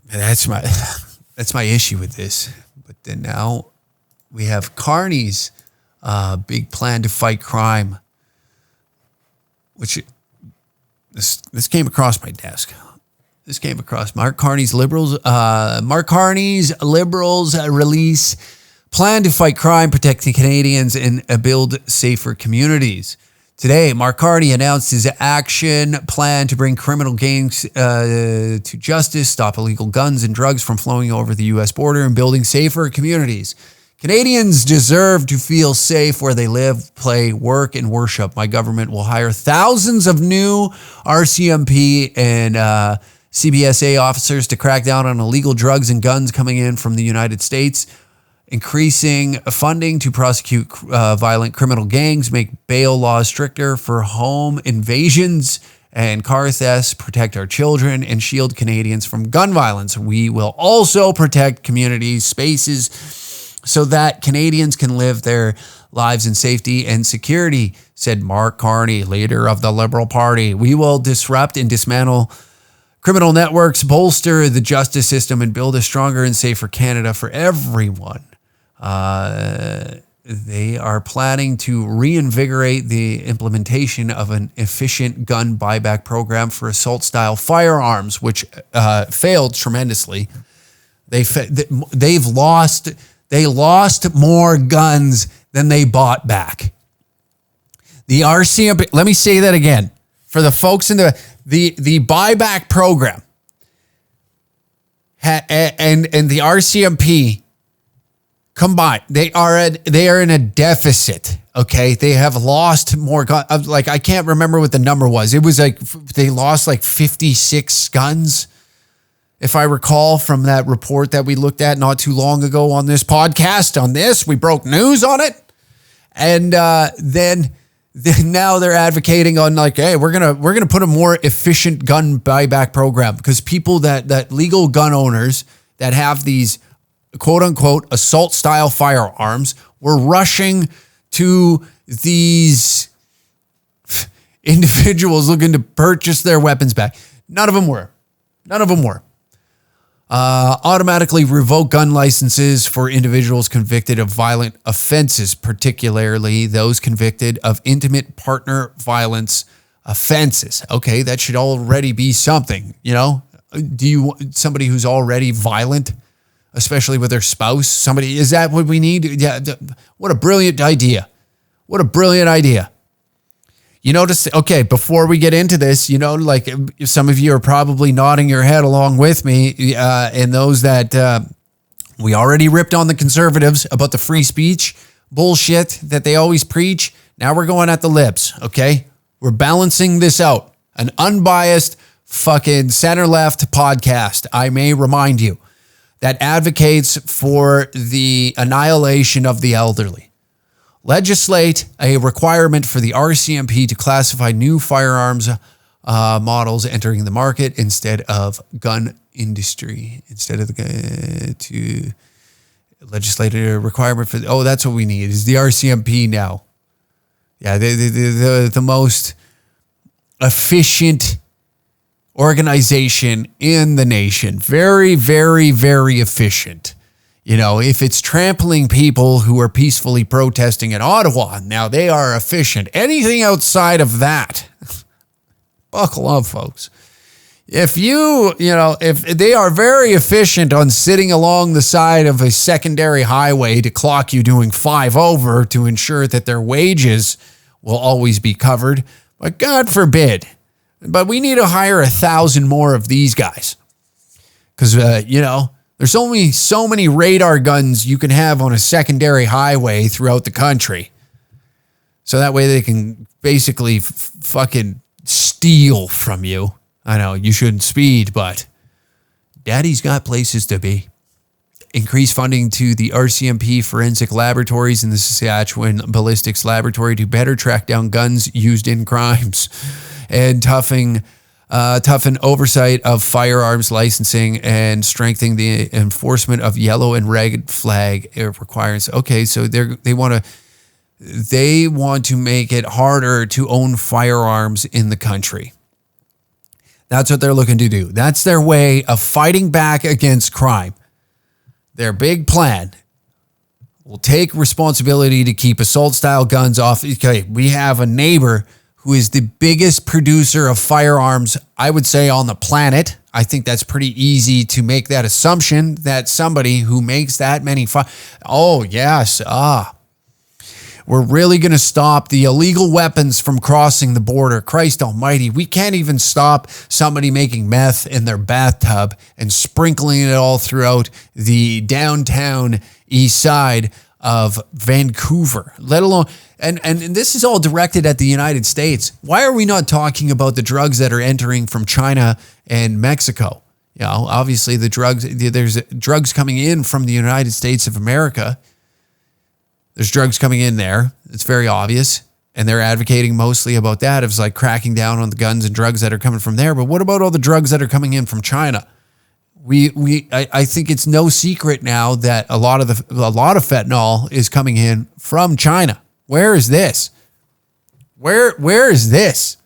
that's my issue with this. But then now we have Carney's big plan to fight crime, which this came across my desk. This came across Mark Carney's Liberals. Mark Carney's Liberals release plan to fight crime, protect the Canadians, and build safer communities. Today, Mark Carney announced his action plan to bring criminal gangs to justice, stop illegal guns and drugs from flowing over the U.S. border, and building safer communities. Canadians deserve to feel safe where they live, play, work, and worship. My government will hire thousands of new RCMP and CBSA officers to crack down on illegal drugs and guns coming in from the United States, increasing funding to prosecute violent criminal gangs, make bail laws stricter for home invasions and car thefts, protect our children, and shield Canadians from gun violence. We will also protect communities, spaces, so that Canadians can live their lives in safety and security, said Mark Carney, leader of the Liberal Party. We will disrupt and dismantle criminal networks, bolster the justice system, and build a stronger and safer Canada for everyone. They are planning to reinvigorate the implementation of an efficient gun buyback program for assault-style firearms, which failed tremendously. They lost more guns than they bought back. The RCMP, let me say that again. For the folks in the buyback program and the RCMP combined, they are in a deficit. Okay, they have lost more guns. Like, I can't remember what the number was. It was like they lost like 56 guns, if I recall, from that report that we looked at not too long ago on this podcast. We broke news on it. And then now they're advocating on like, hey, we're gonna put a more efficient gun buyback program, because people that legal gun owners that have these quote unquote assault style firearms were rushing to these individuals looking to purchase their weapons back. None of them were. Automatically revoke gun licenses for individuals convicted of violent offenses, particularly those convicted of intimate partner violence offenses. Okay, that should already be something, Do you want somebody who's already violent, especially with their spouse? Is that what we need? Yeah, what a brilliant idea. You notice, okay, before we get into this, like some of you are probably nodding your head along with me, and those that we already ripped on the conservatives about the free speech bullshit that they always preach. Now we're going at the libs, okay? We're balancing this out. An unbiased fucking center-left podcast, I may remind you, that advocates for the annihilation of the elderly. Legislate a requirement for the RCMP to classify new firearms models entering the market instead of gun industry. To legislate a requirement for... that's what we need, is the RCMP now. Yeah, the most efficient organization in the nation. Very, very, very efficient. If it's trampling people who are peacefully protesting in Ottawa, now they are efficient. Anything outside of that, buckle up, folks. If if they are very efficient on sitting along the side of a secondary highway to clock you doing 5 over to ensure that their wages will always be covered, but God forbid. But we need to hire 1,000 more of these guys because, there's only so many radar guns you can have on a secondary highway throughout the country. So that way they can basically fucking steal from you. I know you shouldn't speed, but daddy's got places to be. Increase funding to the RCMP forensic laboratories and the Saskatchewan Ballistics Laboratory to better track down guns used in crimes. And toughen oversight of firearms licensing and strengthening the enforcement of yellow and red flag requirements. Okay, so they want to make it harder to own firearms in the country. That's what they're looking to do. That's their way of fighting back against crime. Their big plan will take responsibility to keep assault-style guns off. Okay, we have a neighbor who is the biggest producer of firearms, I would say, on the planet. I think that's pretty easy to make that assumption that somebody who makes that many we're really going to stop the illegal weapons from crossing the border. Christ almighty, we can't even stop somebody making meth in their bathtub and sprinkling it all throughout the downtown east side of Vancouver, let alone... And this is all directed at the United States. Why are we not talking about the drugs that are entering from China and Mexico? Obviously there's drugs coming in from the United States of America. There's drugs coming in there. It's very obvious. And they're advocating mostly about that. It's like cracking down on the guns and drugs that are coming from there. But what about all the drugs that are coming in from China? I think it's no secret now that a lot of fentanyl is coming in from China. Where is this? Where is this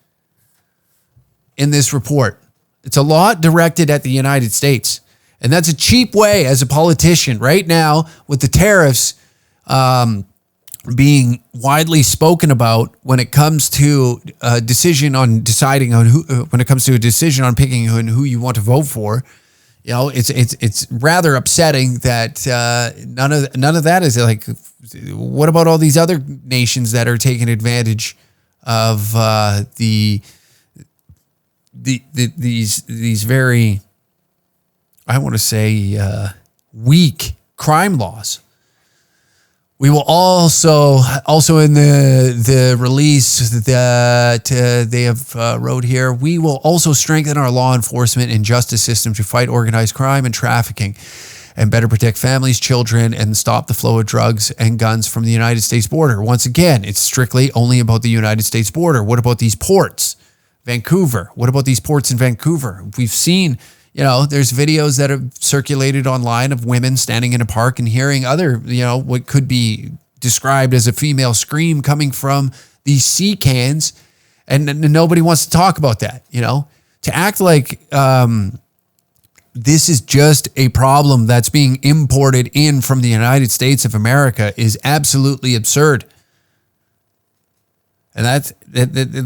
in this report? It's a lot directed at the United States. And that's a cheap way as a politician right now with the tariffs being widely spoken about when it comes to a decision on deciding on when it comes to a decision on picking who you want to vote for. It's rather upsetting that none of that is like. What about all these other nations that are taking advantage of these very, I want to say, weak crime laws? We will also in the release that they have wrote here, we will also strengthen our law enforcement and justice system to fight organized crime and trafficking and better protect families, children, and stop the flow of drugs and guns from the United States border. Once again, it's strictly only about the United States border. What about these ports? Vancouver. What about these ports in Vancouver? We've seen, there's videos that have circulated online of women standing in a park and hearing other, what could be described as a female scream coming from these sea cans, and nobody wants to talk about that, To act like this is just a problem that's being imported in from the United States of America is absolutely absurd. And that's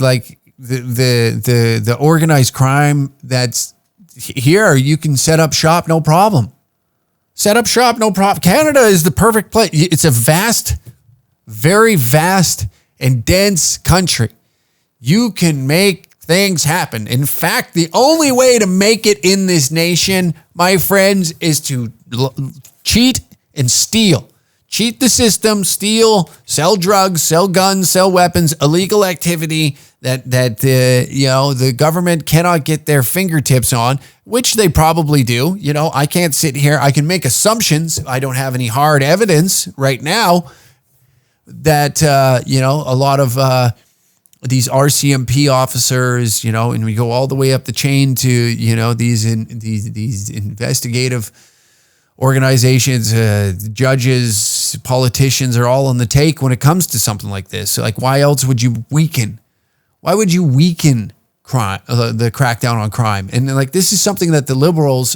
like the organized crime that's here. You can set up shop, no problem. Set up shop, no problem. Canada is the perfect place. It's a vast, very vast and dense country. You can make things happen. In fact, the only way to make it in this nation, my friends, is to cheat and steal. Cheat the system, steal, sell drugs, sell guns, sell weapons, illegal activity that the government cannot get their fingertips on, which they probably do. I can't sit here. I can make assumptions. I don't have any hard evidence right now that, a lot of these RCMP officers, and we go all the way up the chain to, these investigative organizations, judges, politicians are all on the take when it comes to something like this. So, like, why else would you weaken? Why would you weaken crime, the crackdown on crime? And this is something that the liberals,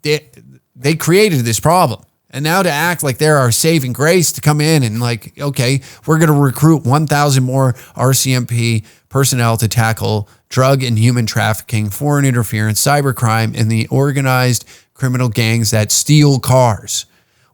they created this problem. And now to act like they're our saving grace, to come in and okay, we're going to recruit 1,000 more RCMP personnel to tackle drug and human trafficking, foreign interference, cybercrime, and the organized criminal gangs that steal cars.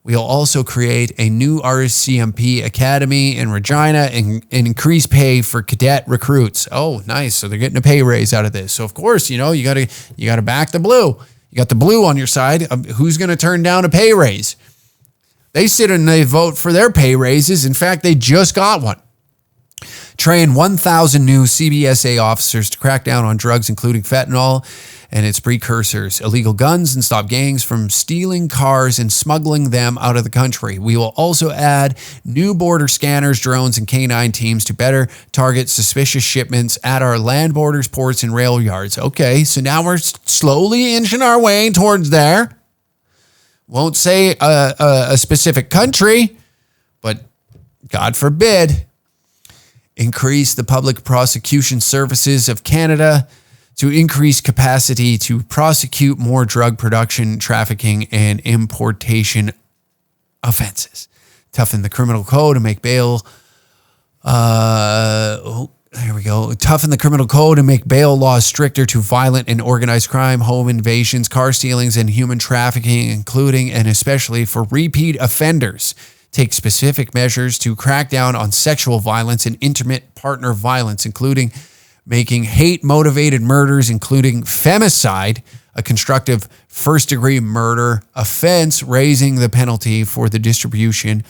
We'll also create a new RCMP academy in Regina and increase pay for cadet recruits. Oh, nice. So they're getting a pay raise out of this. So of course, you got to back the blue. You got the blue on your side. Who's going to turn down a pay raise? They sit and they vote for their pay raises. In fact, they just got one. Train 1,000 new CBSA officers to crack down on drugs, including fentanyl and its precursors, illegal guns, and stop gangs from stealing cars and smuggling them out of the country. We will also add new border scanners, drones, and K9 teams to better target suspicious shipments at our land borders, ports, and rail yards. Okay, so now we're slowly inching our way towards there. Won't say a specific country, but God forbid, increase the public prosecution services of Canada to increase capacity to prosecute more drug production, trafficking, and importation offenses. Toughen the criminal code to make bail. There we go. Toughen the criminal code and make bail laws stricter to violent and organized crime, home invasions, car stealings, and human trafficking, including and especially for repeat offenders. Take specific measures to crack down on sexual violence and intimate partner violence, including making hate-motivated murders, including femicide, a constructive first-degree murder offense, raising the penalty for the distribution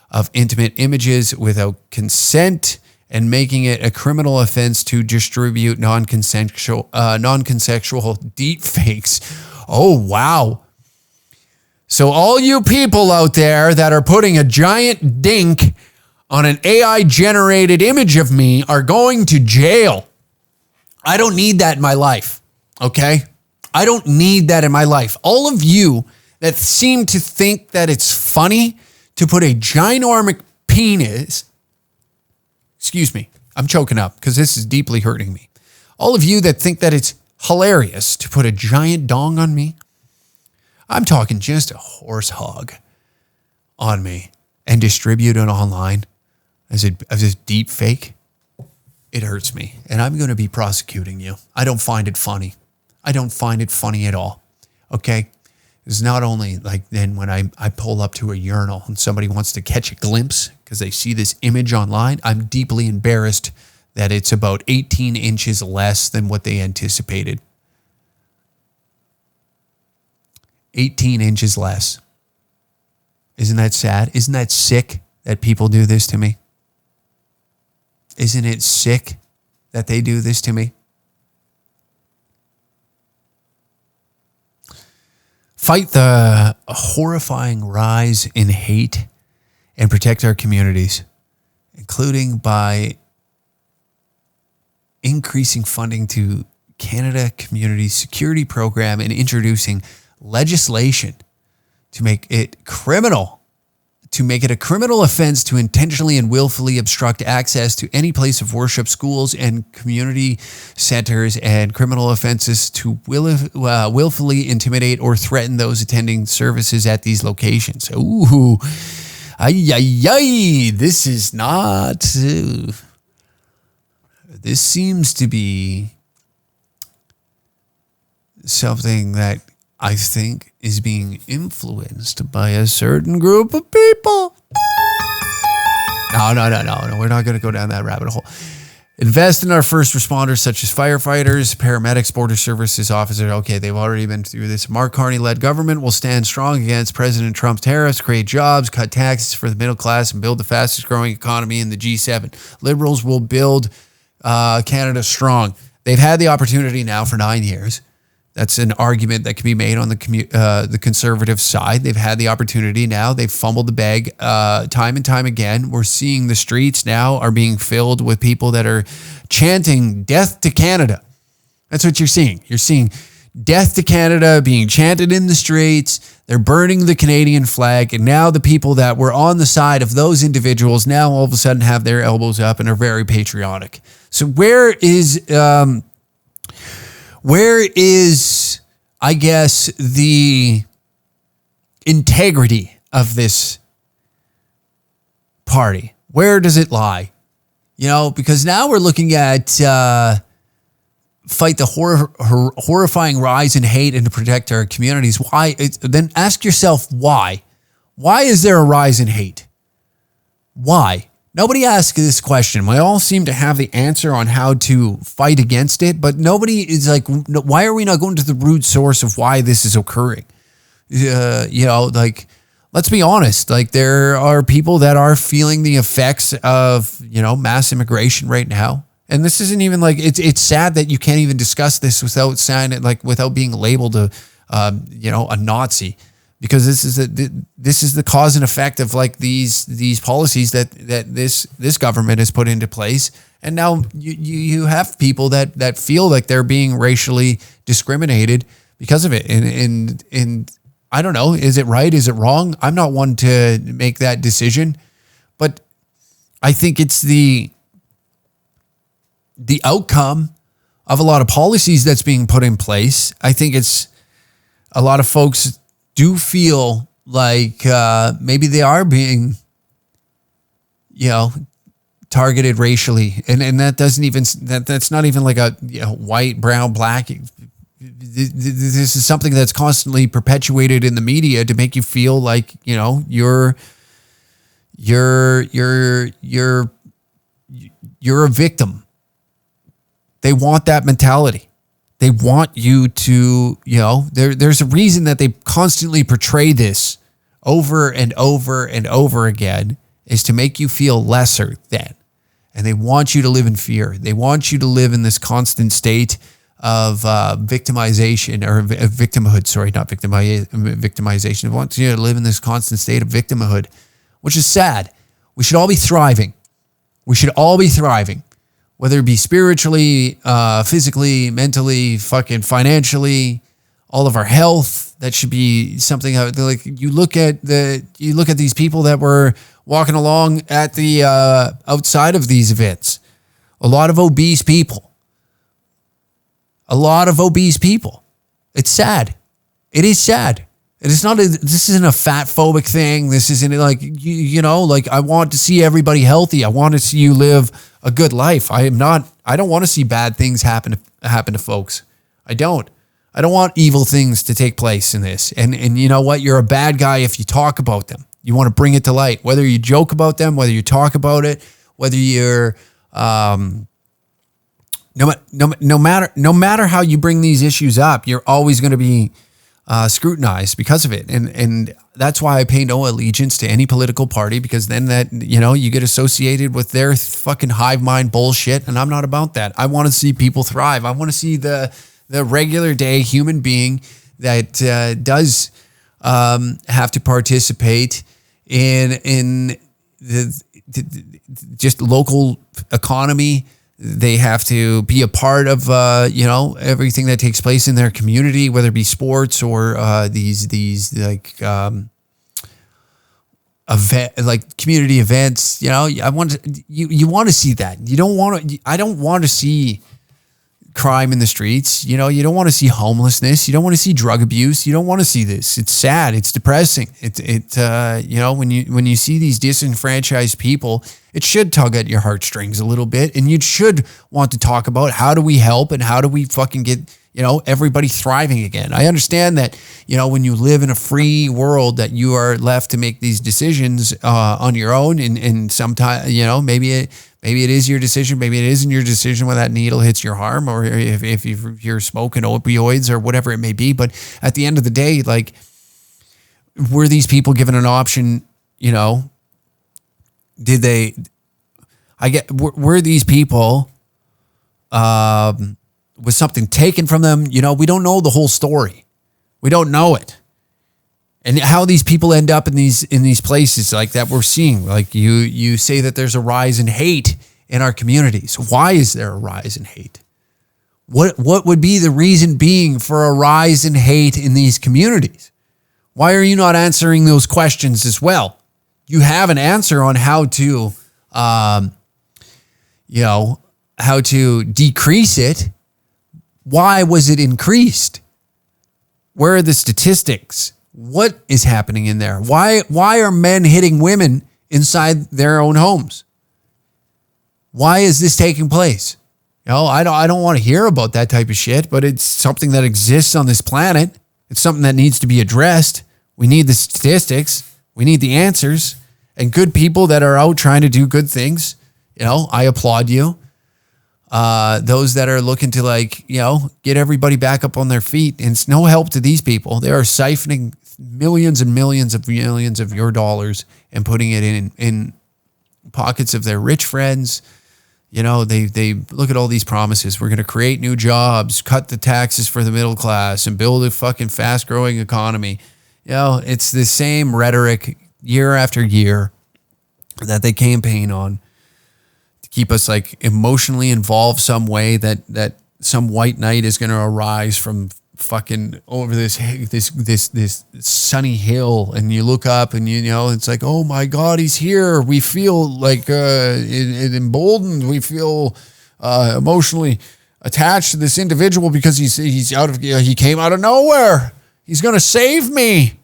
of intimate images without consent, and making it a criminal offense to distribute non-consensual deep fakes. Oh, wow. So all you people out there that are putting a giant dink on an AI-generated image of me are going to jail. I don't need that in my life, okay? I don't need that in my life. All of you that seem to think that it's funny to put a ginormous penis, excuse me, I'm choking up because this is deeply hurting me. All of you that think that it's hilarious to put a giant dong on me, I'm talking just a horse hog on me and distribute it online as a deep fake. It hurts me, and I'm going to be prosecuting you. I don't find it funny. I don't find it funny at all, okay? It's not only like then when I pull up to a urinal and somebody wants to catch a glimpse because they see this image online, I'm deeply embarrassed that it's about 18 inches less than what they anticipated. 18 inches less. Isn't that sad? Isn't that sick that people do this to me? Isn't it sick that they do this to me? Fight the horrifying rise in hate and protect our communities, including by increasing funding to Canada Community Security Program and introducing legislation to make it a criminal offense to intentionally and willfully obstruct access to any place of worship, schools, and community centers, and criminal offenses to willfully intimidate or threaten those attending services at these locations. Ooh, this is not. This seems to be something that I think is being influenced by a certain group of people. No. We're not going to go down that rabbit hole. Invest in our first responders, such as firefighters, paramedics, border services officers. Okay, they've already been through this. Mark Carney-led government will stand strong against President Trump's tariffs, create jobs, cut taxes for the middle class, and build the fastest growing economy in the G7. Liberals will build Canada strong. They've had the opportunity now for 9 years. That's an argument that can be made on the conservative side. They've had the opportunity now. They've fumbled the bag time and time again. We're seeing the streets now are being filled with people that are chanting death to Canada. That's what you're seeing. You're seeing death to Canada being chanted in the streets. They're burning the Canadian flag. And now the people that were on the side of those individuals now all of a sudden have their elbows up and are very patriotic. So where is, I guess, the integrity of this party? Where does it lie? You know, because now we're looking at fight the horrifying rise in hate and to protect our communities. Why? Then ask yourself why. Why is there a rise in hate? Why? Nobody asks this question. We all seem to have the answer on how to fight against it, but nobody is like, why are we not going to the root source of why this is occurring? You know, like, let's be honest. Like, there are people that are feeling the effects of, you know, mass immigration right now. And this isn't even like, it's sad that you can't even discuss this without saying it, like, without being labeled you know, a Nazi. Because this is the cause and effect of like these policies that this government has put into place, and now you have people that feel like they're being racially discriminated because of it, and I don't know, is it right? Is it wrong? I'm not one to make that decision, but I think it's the outcome of a lot of policies that's being put in place. I think it's a lot of folks do feel like maybe they are being, you know, targeted racially, and that doesn't even that's not even like a, you know, white, brown, black. This is something that's constantly perpetuated in the media to make you feel like, you know, you're a victim. They want that mentality. They want you to, you know, there's a reason that they constantly portray this over and over and over again, is to make you feel lesser than. And they want you to live in fear. They want you to live in this constant state of victimization or victimhood. Sorry, not victimization. They want you to live in this constant state of victimhood, which is sad. We should all be thriving. We should all be thriving. Whether it be spiritually, physically, mentally, fucking financially, all of our health, that should be something like you look at these people that were walking along at the outside of these events. A lot of obese people. It's sad. It is sad. It is not. This isn't a fat phobic thing. This isn't like you know. Like, I want to see everybody healthy. I want to see you live a good life. I don't want to see bad things happen to folks. I don't want evil things to take place in this. And you know what? You're a bad guy if you talk about them. You want to bring it to light. Whether you joke about them, whether you talk about it, whether you're no matter how you bring these issues up, you're always going to be scrutinized because of it. And that's why I pay no allegiance to any political party, because then that, you know, you get associated with their fucking hive mind bullshit. And I'm not about that. I want to see people thrive. I want to see the regular day human being that does have to participate in the just local economy. They have to be a part of, you know, everything that takes place in their community, whether it be sports or these like like community events. You know, you want to see that. I don't want to see crime in the streets. You know, you don't want to see homelessness. You don't want to see drug abuse. You don't want to see this. It's sad. It's depressing. You know, when you see these disenfranchised people, it should tug at your heartstrings a little bit, and you should want to talk about how do we help and how do we fucking get, everybody thriving again. I understand that, when you live in a free world that you are left to make these decisions on your own, and sometimes, maybe it is your decision, maybe it isn't your decision when that needle hits your arm, or if you're smoking opioids or whatever it may be. But at the end of the day, like, were these people given an option, were these people, was something taken from them? We don't know the whole story. We don't know it. And how these people end up in these places like that we're seeing. Like you say that there's a rise in hate in our communities. Why is there a rise in hate? What would be the reason being for a rise in hate in these communities? Why are you not answering those questions as well? You have an answer on how to decrease it. Why was it increased? Where are the statistics? What is happening in there? Why are men hitting women inside their own homes? Why is this taking place? I don't want to hear about that type of shit, but it's something that exists on this planet. It's something that needs to be addressed. We need the statistics. We need the answers. And good people that are out trying to do good things, I applaud you. Those that are looking to get everybody back up on their feet, and it's no help to these people. They are siphoning millions and millions of your dollars and putting it in pockets of their rich friends. They look at all these promises. We're going to create new jobs, cut the taxes for the middle class, and build a fucking fast growing economy. It's the same rhetoric year after year that they campaign on. Keep us emotionally involved some way that some white knight is going to arise from fucking over this sunny hill, and you look up and it's like, oh my God, he's here. We feel emboldened. We feel emotionally attached to this individual because he came out of nowhere. He's going to save me.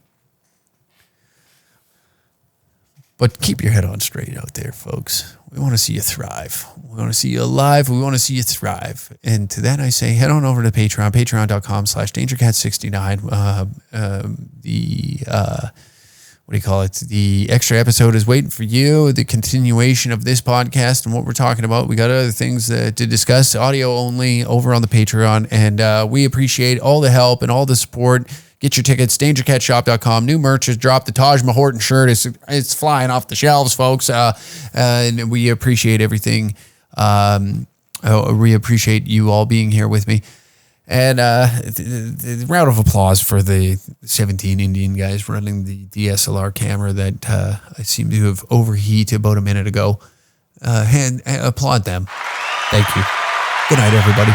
But keep your head on straight out there, folks. We want to see you thrive. We want to see you alive. We want to see you thrive. And to that I say, head on over to Patreon, patreon.com/DangerCat69. The extra episode is waiting for you. The continuation of this podcast and what we're talking about. We got other things to discuss, audio only, over on the Patreon. And we appreciate all the help and all the support. Get your tickets, dangercatshop.com. New merch has dropped. The Taj Mahorton shirt it's flying off the shelves, folks. And we appreciate everything. We appreciate you all being here with me. And the round of applause for the 17 Indian guys running the DSLR camera that I seem to have overheated about a minute ago. And applaud them. Thank you. Good night, everybody.